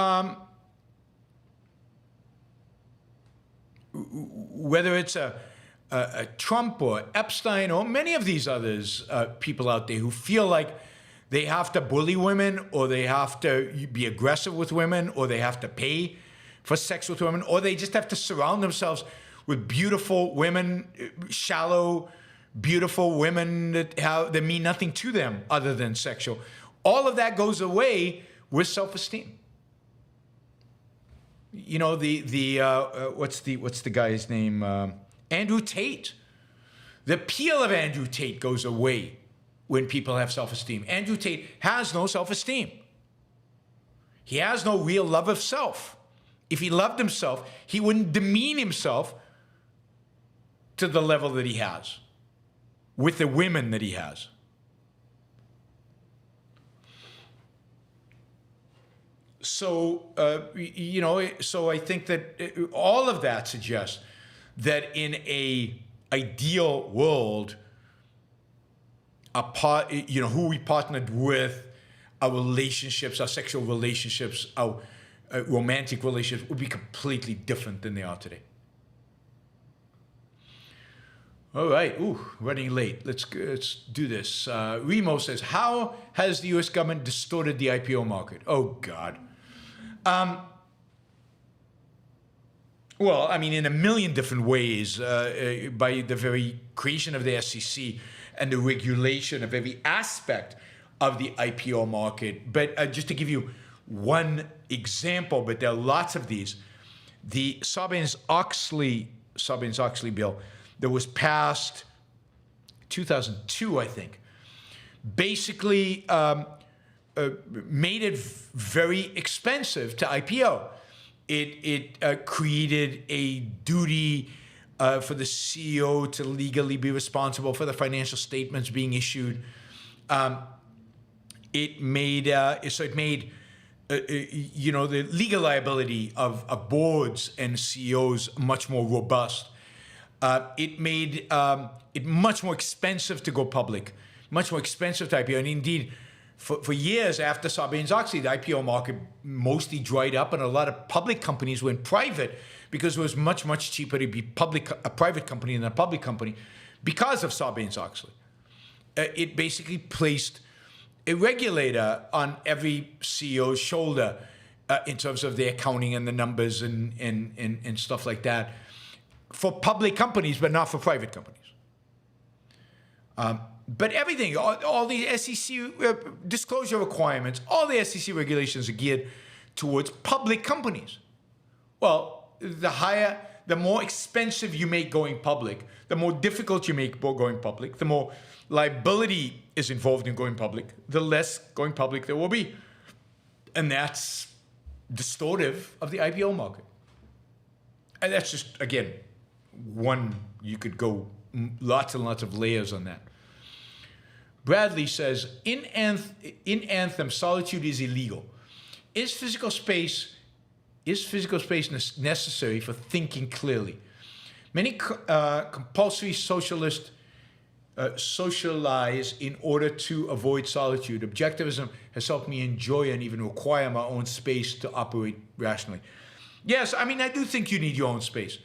whether it's a Trump or Epstein or many of these others, people out there who feel like they have to bully women, or they have to be aggressive with women, or they have to pay for sex with women, or they just have to surround themselves with beautiful women, shallow, beautiful women that mean nothing to them other than sexual. All of that goes away with self-esteem. What's the guy's name? Andrew Tate. The appeal of Andrew Tate goes away when people have self-esteem. Andrew Tate has no self-esteem. He has no real love of self. If he loved himself, he wouldn't demean himself to the level that he has, with the women that he has. So, so I think that all of that suggests that in a ideal world, who we partnered with, our relationships, our sexual relationships, our romantic relationships would be completely different than they are today. All right, running late. Let's do this. Remo says, how has the U.S. government distorted the IPO market? Oh, God. Well, I mean, in a million different ways, by the very creation of the SEC and the regulation of every aspect of the IPO market. But just to give you one example, but there are lots of these, the Sarbanes-Oxley bill that was passed 2002, I think, basically made it very expensive to IPO. It created a duty for the CEO to legally be responsible for the financial statements being issued. It made the legal liability of boards and CEOs much more robust. It made it much more expensive to go public, much more expensive to IPO. And indeed, for years after Sarbanes-Oxley, the IPO market mostly dried up, and a lot of public companies went private because it was much, much cheaper to be a private company than a public company because of Sarbanes-Oxley. It basically placed a regulator on every CEO's shoulder in terms of the accounting and the numbers and stuff like that for public companies, but not for private companies. But everything, all the SEC disclosure requirements, all the SEC regulations are geared towards public companies. Well, the more expensive you make going public, the more difficult you make going public, the more liability is involved in going public, the less going public there will be. And that's distortive of the IPO market. And that's just, again, one, you could go lots and lots of layers on that. Bradley says, in Anthem, solitude is illegal. Is physical space necessary for thinking clearly? Many compulsory socialists socialize in order to avoid solitude. Objectivism has helped me enjoy and even require my own space to operate rationally. Yes, I mean, I do think you need your own space.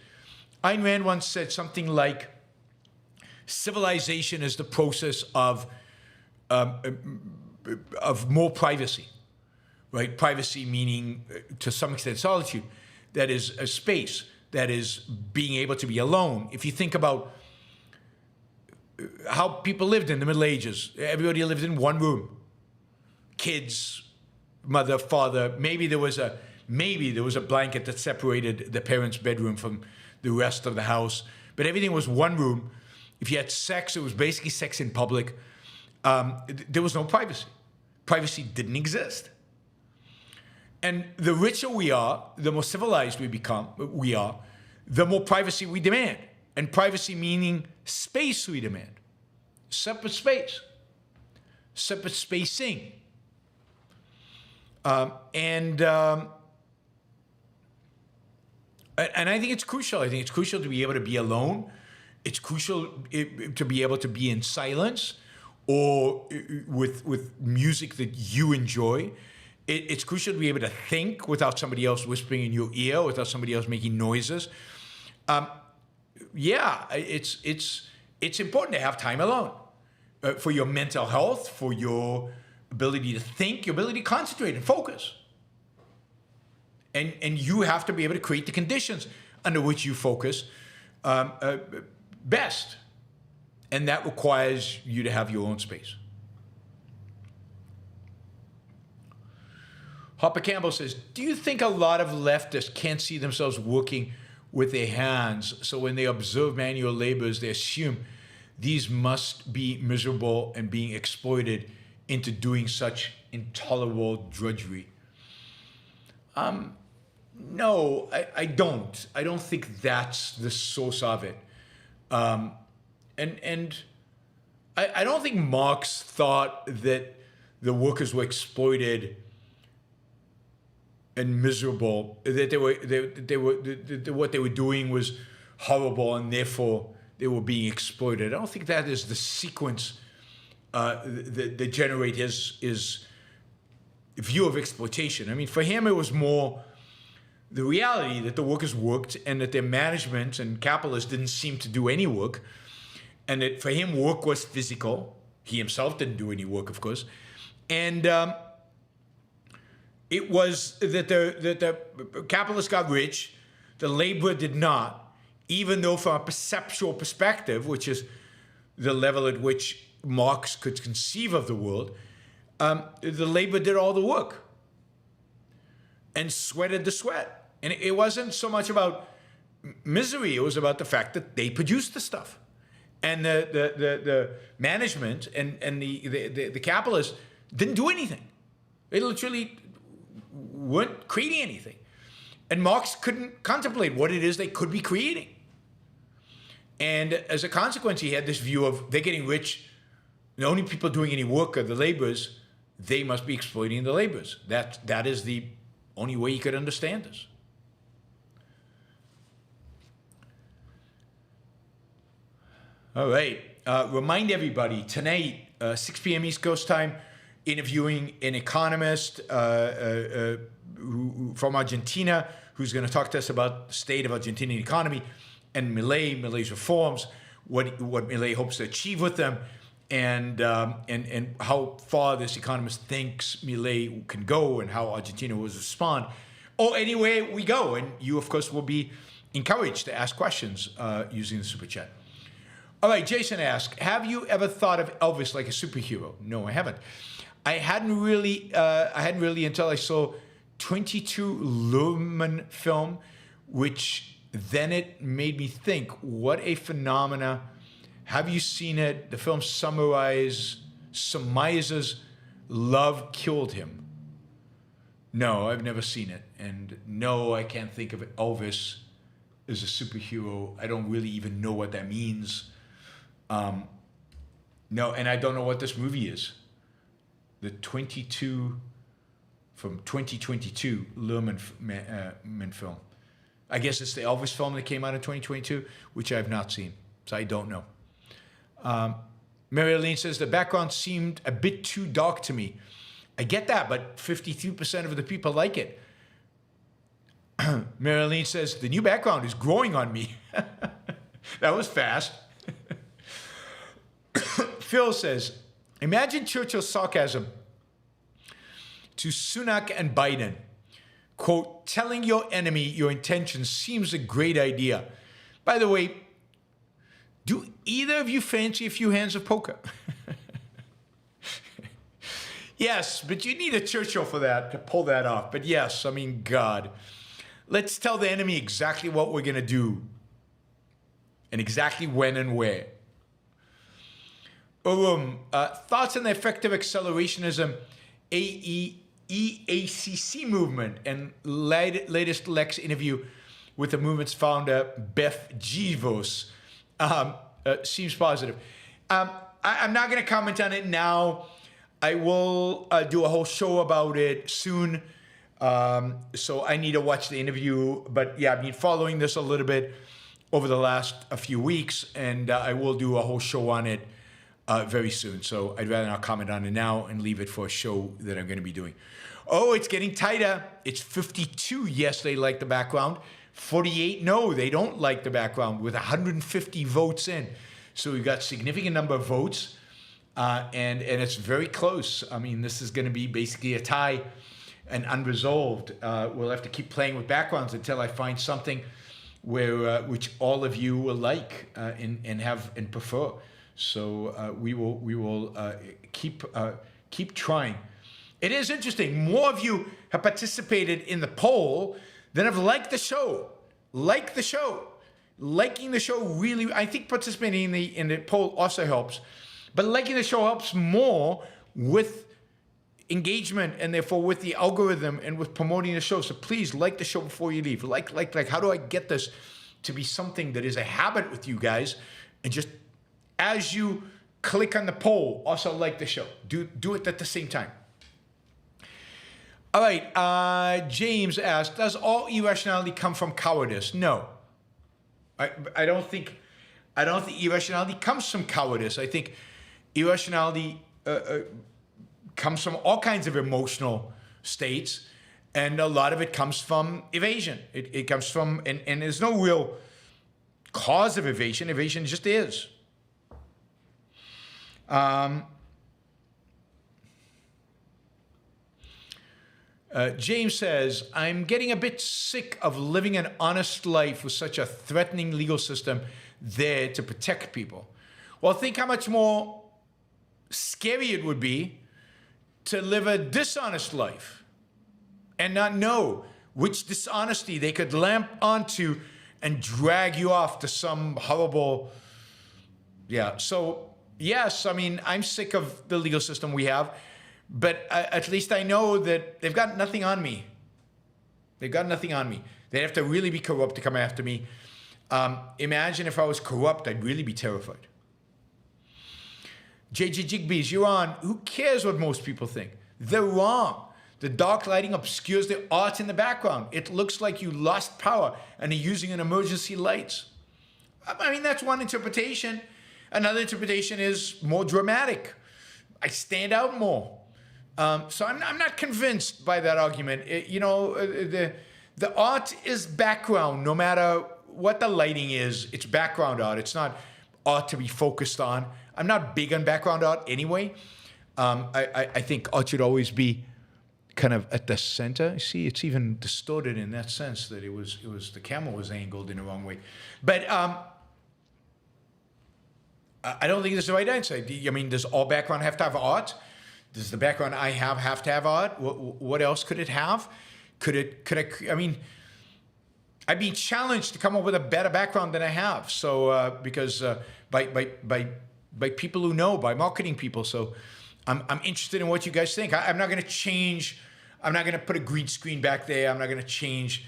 Ayn Rand once said something like, civilization is the process of more privacy, right? Privacy meaning, to some extent, solitude. That is a space. That is being able to be alone. If you think about how people lived in the Middle Ages, everybody lived in one room. Kids, mother, father. Maybe there was a blanket that separated the parents' bedroom from the rest of the house. But everything was one room. If you had sex, it was basically sex in public. There was no privacy. Privacy didn't exist. And the richer we are, the more civilized we are, the more privacy we demand. And privacy meaning space we demand. Separate space. Separate spacing. And I think it's crucial. I think it's crucial to be able to be alone. It's crucial to be able to be in silence or with music that you enjoy. It's crucial to be able to think without somebody else whispering in your ear, without somebody else making noises. It's important to have time alone for your mental health, for your ability to think, your ability to concentrate and focus. And you have to be able to create the conditions under which you focus best. And that requires you to have your own space. Hopper Campbell says, do you think a lot of leftists can't see themselves working with their hands, so when they observe manual labors, they assume these must be miserable and being exploited into doing such intolerable drudgery? No, I don't. I don't think that's the source of it. And I don't think Marx thought that the workers were exploited and miserable, that what they were doing was horrible and therefore they were being exploited. I don't think that is the sequence that generate his view of exploitation. I mean, for him, it was more the reality that the workers worked and that their management and capitalists didn't seem to do any work, and that for him, work was physical. He himself didn't do any work, of course. And it was that the capitalists got rich, the laborer did not, even though from a perceptual perspective, which is the level at which Marx could conceive of the world, the laborer did all the work and sweated the sweat. And it wasn't so much about misery, it was about the fact that they produced the stuff. And the management and the capitalists didn't do anything. They literally weren't creating anything. And Marx couldn't contemplate what it is they could be creating. And as a consequence, he had this view of they're getting rich. The only people doing any work are the laborers. They must be exploiting the laborers. That is the only way you could understand this. All right. Remind everybody, tonight, 6 p.m. East Coast time, interviewing an economist from Argentina who's going to talk to us about the state of Argentinian economy and Milei's reforms, what Milei hopes to achieve with them, and how far this economist thinks Milei can go and how Argentina will respond. Or anywhere we go. And you, of course, will be encouraged to ask questions using the Super Chat. All right, Jason asks, have you ever thought of Elvis like a superhero? No, I haven't. I hadn't really until I saw 22 Luhrmann Film, which then it made me think, what a phenomena. Have you seen it? The film surmises love killed him. No, I've never seen it. And no, I can't think of Elvis as a superhero. I don't really even know what that means. No, and I don't know what this movie is. The 22 from 2022 Luhrmann Film. I guess it's the Elvis film that came out in 2022, which I have not seen, so I don't know. Mary Aline says, the background seemed a bit too dark to me. I get that, but 52% of the people like it. Mary Aline says, the new background is growing on me. That was fast. Phil says, imagine Churchill's sarcasm to Sunak and Biden. Quote, telling your enemy your intentions seems a great idea. By the way, do either of you fancy a few hands of poker? Yes, but you need a Churchill for that, to pull that off. But yes, I mean, God. Let's tell the enemy exactly what we're going to do and exactly when and where. Thoughts on the effective accelerationism, EACC movement, and latest Lex interview with the movement's founder, Beff Jezos, seems positive. I'm not going to comment on it now. I will do a whole show about it soon. So I need to watch the interview. But yeah, I've been following this a little bit over the last few weeks, and I will do a whole show on it very soon. So I'd rather not comment on it now and leave it for a show that I'm going to be doing. Oh, it's getting tighter. It's 52. Yes, they like the background. 48. No, they don't like the background, with 150 votes in. So we've got a significant number of votes, and it's very close. I mean, this is going to be basically a tie and unresolved. We'll have to keep playing with backgrounds until I find something where which all of you will like and have and prefer. So we will keep trying. It is interesting. More of you have participated in the poll than have liked the show. Like the show. Liking the show really, I think participating in the poll also helps. But liking the show helps more with engagement and therefore with the algorithm and with promoting the show. So please like the show before you leave. Like, how do I get this to be something that is a habit with you guys? And just as you click on the poll, also like the show. Do it at the same time. All right, James asked, does all irrationality come from cowardice? No. I don't think irrationality comes from cowardice. I think irrationality comes from all kinds of emotional states, and a lot of it comes from evasion. It comes from, and there's no real cause of evasion. Evasion just is. James says, I'm getting a bit sick of living an honest life with such a threatening legal system there to protect people. Well, think how much more scary it would be to live a dishonest life and not know which dishonesty they could lamp onto and drag you off to some horrible, yeah. So, yes, I mean, I'm sick of the legal system we have. But at least I know that they've got nothing on me. They've got nothing on me. They'd have to really be corrupt to come after me. Imagine if I was corrupt, I'd really be terrified. JJ Jigbees, Yaron, who cares what most people think? They're wrong. The dark lighting obscures the art in the background. It looks like you lost power and are using an emergency lights. I mean, that's one interpretation. Another interpretation is more dramatic. I stand out more. So I'm not convinced by that argument. The art is background, no matter what the lighting is. It's background art. It's not art to be focused on. I'm not big on background art anyway. I think art should always be kind of at the center. You see, it's even distorted in that sense that it was the camera was angled in the wrong way. But I don't think that's the right answer. I mean, does all background have to have art? Does the background I have to have art? What else could it have? I mean, I'd be challenged to come up with a better background than I have. So because by people who know, by marketing people. So I'm interested in what you guys think. I'm not going to change. I'm not going to put a green screen back there. I'm not going to change.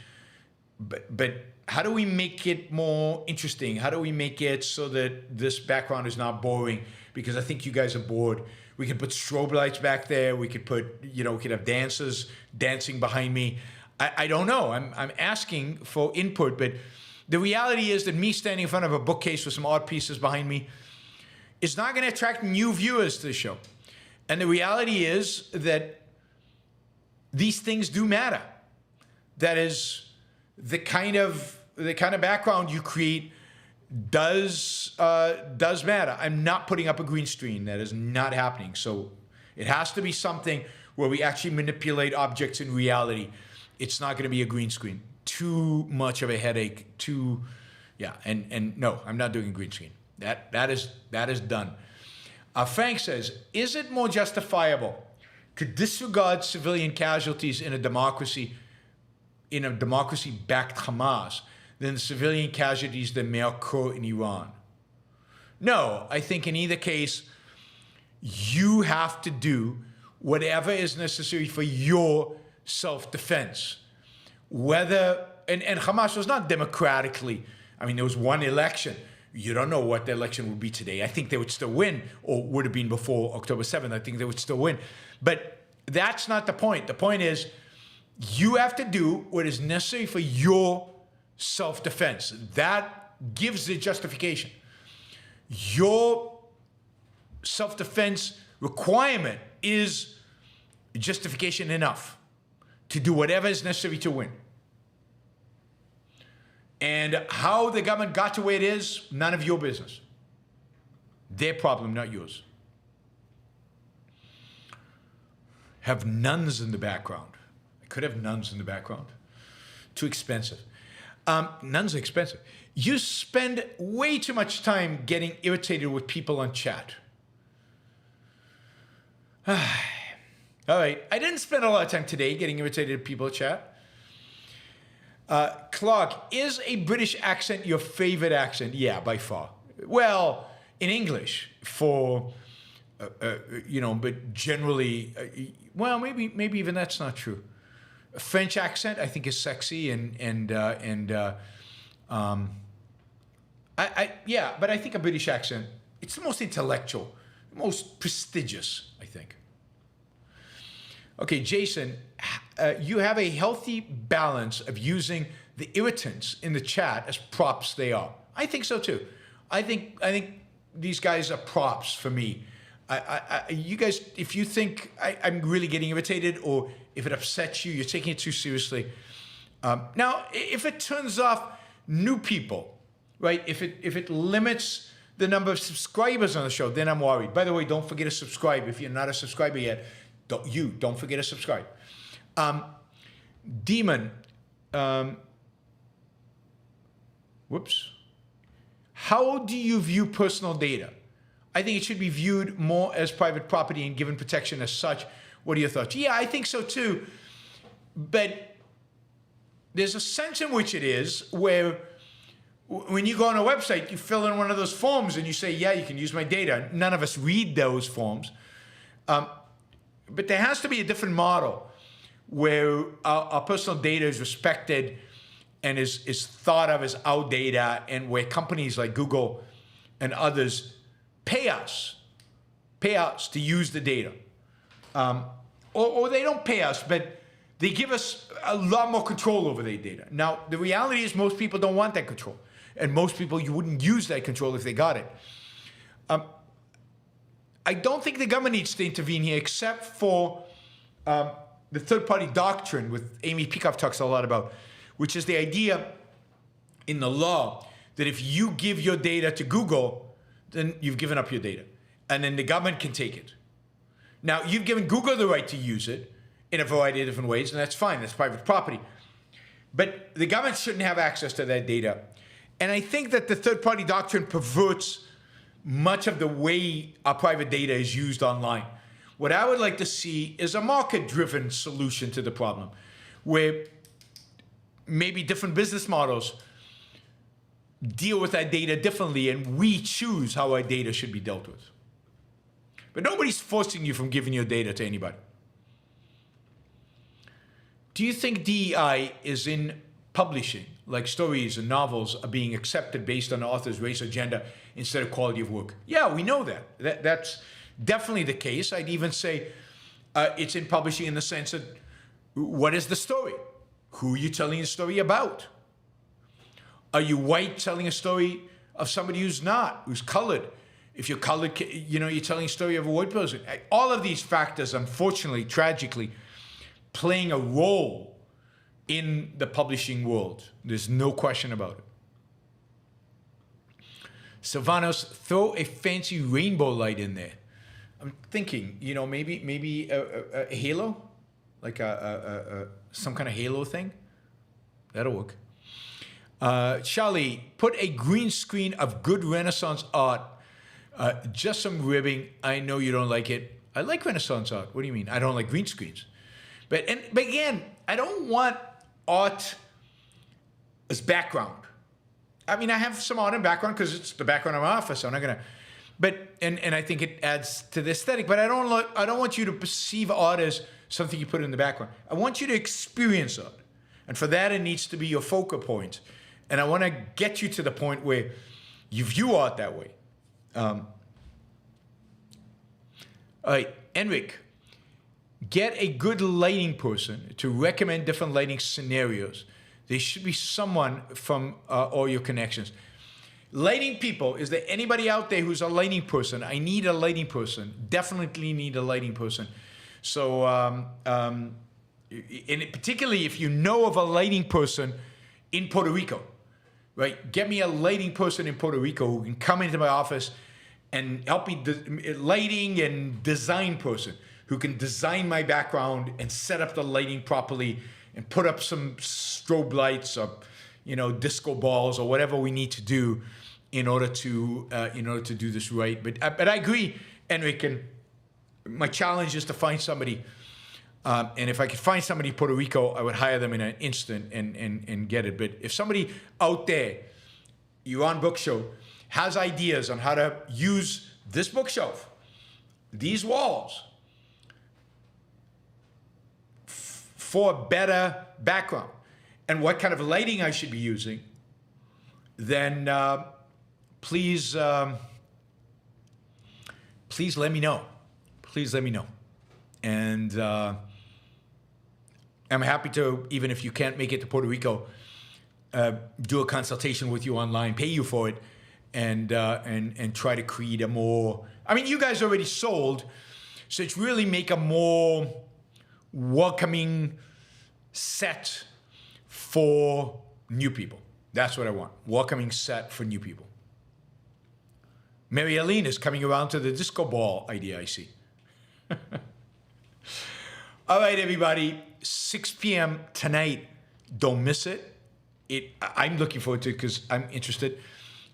But how do we make it more interesting? How do we make it so that this background is not boring? Because I think you guys are bored. We could put strobe lights back there. We could put, we could have dancers dancing behind me. I don't know. I'm asking for input, but the reality is that me standing in front of a bookcase with some art pieces behind me is not going to attract new viewers to the show. And the reality is that these things do matter. That is, the kind of background you create does matter. I'm not putting up a green screen. That is not happening. So it has to be something where we actually manipulate objects in reality. It's not going to be a green screen. Too much of a headache. And no, I'm not doing a green screen. That is done. Frank says, is it more justifiable to disregard civilian casualties in a democracy backed Hamas than the civilian casualties that may occur in Iran? No, I think in either case, you have to do whatever is necessary for your self-defense. And Hamas was not democratically, there was one election. You don't know what the election would be today. I think they would still win, or would have been before October 7th. I think they would still win. But that's not the point. The point is, you have to do what is necessary for your self-defense. That gives the justification. Your self-defense requirement is justification enough to do whatever is necessary to win. And how the government got to where it is, none of your business. Their problem, not yours. Have nuns in the background. I could have nuns in the background. Too expensive. Nuns are expensive. You spend way too much time getting irritated with people on chat. All right. I didn't spend a lot of time today getting irritated at people on chat. Clark, is a British accent your favorite accent? Yeah, by far. Well, in English, but generally, maybe even that's not true. A French accent, I think, is sexy, but I think a British accent, it's the most intellectual, most prestigious, I think. Okay, Jason, you have a healthy balance of using the irritants in the chat as props they are. I think so too. I think these guys are props for me. You guys, if you think I'm really getting irritated, or if it upsets you, you're taking it too seriously. Now, if it turns off new people, right? If it limits the number of subscribers on the show, then I'm worried. By the way, don't forget to subscribe if you're not a subscriber yet. Don't forget to subscribe. Demon, how do you view personal data? I think it should be viewed more as private property and given protection as such. What are your thoughts? Yeah, I think so too. But there's a sense in which it is where when you go on a website, you fill in one of those forms and you say, yeah, you can use my data. None of us read those forms. But there has to be a different model where our personal data is respected and is thought of as our data, and where companies like Google and others pay us to use the data. Or they don't pay us, but they give us a lot more control over their data. Now, the reality is most people don't want that control. And most people, you wouldn't use that control if they got it. I don't think the government needs to intervene here, except for the third-party doctrine, which Amy Peikoff talks a lot about, which is the idea in the law that if you give your data to Google, then you've given up your data, and then the government can take it. Now, you've given Google the right to use it in a variety of different ways, and that's fine. That's private property. But the government shouldn't have access to that data. And I think that the third-party doctrine perverts much of the way our private data is used online. What I would like to see is a market-driven solution to the problem, where maybe different business models deal with that data differently, and we choose how our data should be dealt with. But nobody's forcing you from giving your data to anybody. Do you think DEI is in publishing, like stories and novels are being accepted based on the author's race or gender instead of quality of work? Yeah, we know that. That's definitely the case. I'd even say it's in publishing in the sense that what is the story? Who are you telling the story about? Are you white telling a story of somebody who's not, who's colored? If you're colored, you're telling a story of a white person. All of these factors, unfortunately, tragically, playing a role in the publishing world. There's no question about it. Sylvanos, throw a fancy rainbow light in there. I'm thinking, maybe a halo, like some kind of halo thing. That'll work. Charlie, put a green screen of good Renaissance art. Just some ribbing. I know you don't like it. I like Renaissance art. What do you mean? I don't like green screens. But again, I don't want art as background. I mean, I have some art in background because it's the background of my office. So I'm not gonna. But and I think it adds to the aesthetic. But I don't want you to perceive art as something you put in the background. I want you to experience art, and for that, it needs to be your focal point. And I want to get you to the point where you view art that way. All right, Enric, get a good lighting person to recommend different lighting scenarios. There should be someone from all your connections. Lighting people, is there anybody out there who's a lighting person? I need a lighting person. Definitely need a lighting person. So, and particularly if you know of a lighting person in Puerto Rico, right? Get me a lighting person in Puerto Rico who can come into my office and help me, lighting and design person who can design my background and set up the lighting properly and put up some strobe lights or, disco balls or whatever we need to do in order to do this right. But I agree, Enric, and my challenge is to find somebody. And if I could find somebody in Puerto Rico, I would hire them in an instant and get it. But if somebody out there, Yaron Book Show, has ideas on how to use this bookshelf, these walls, for a better background, and what kind of lighting I should be using, then please let me know. Please let me know. And I'm happy to, even if you can't make it to Puerto Rico, do a consultation with you online, pay you for it, and try to create a more. I mean, you guys already sold, so it's really make a more welcoming set for new people. That's what I want. Welcoming set for new people. Mary Aline is coming around to the disco ball idea, I see. All right, everybody. 6 p.m. tonight. Don't miss it. I'm looking forward to it because I'm interested.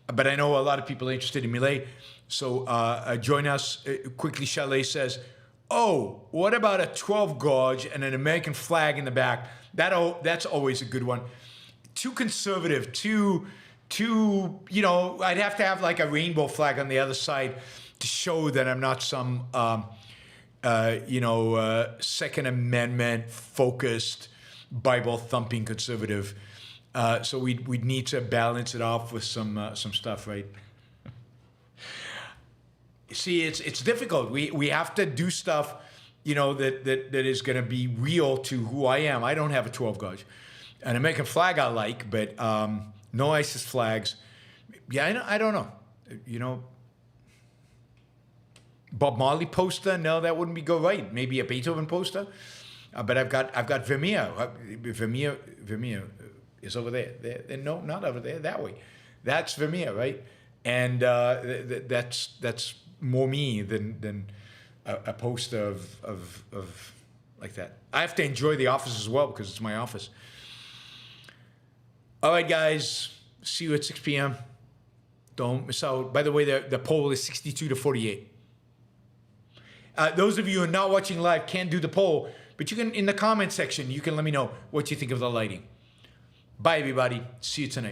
But I know a lot of people are interested in Millet. So join us. Quickly, Chalet says, oh, what about a 12 gauge and an American flag in the back? That's always a good one. Too conservative, too, I'd have to have like a rainbow flag on the other side to show that I'm not some, Second Amendment focused, Bible thumping conservative. So we'd need to balance it off with some stuff, right? See, it's difficult. We have to do stuff, that is going to be real to who I am. I don't have a 12 gauge. An American flag I like, but no ISIS flags. Yeah, I don't know. Bob Marley poster. No, that wouldn't be go right. Maybe a Beethoven poster. But I've got Vermeer. Vermeer is over there. No, not over there. That way. That's Vermeer, right? And that's more me than a poster of like that. I have to enjoy the office as well because it's my office. All right, guys. See you at 6 p.m. Don't miss out. By the way, the poll is 62 to 48. Those of you who are not watching live can't do the poll, but you can, in the comment section, you can let me know what you think of the lighting. Bye, everybody. See you tonight.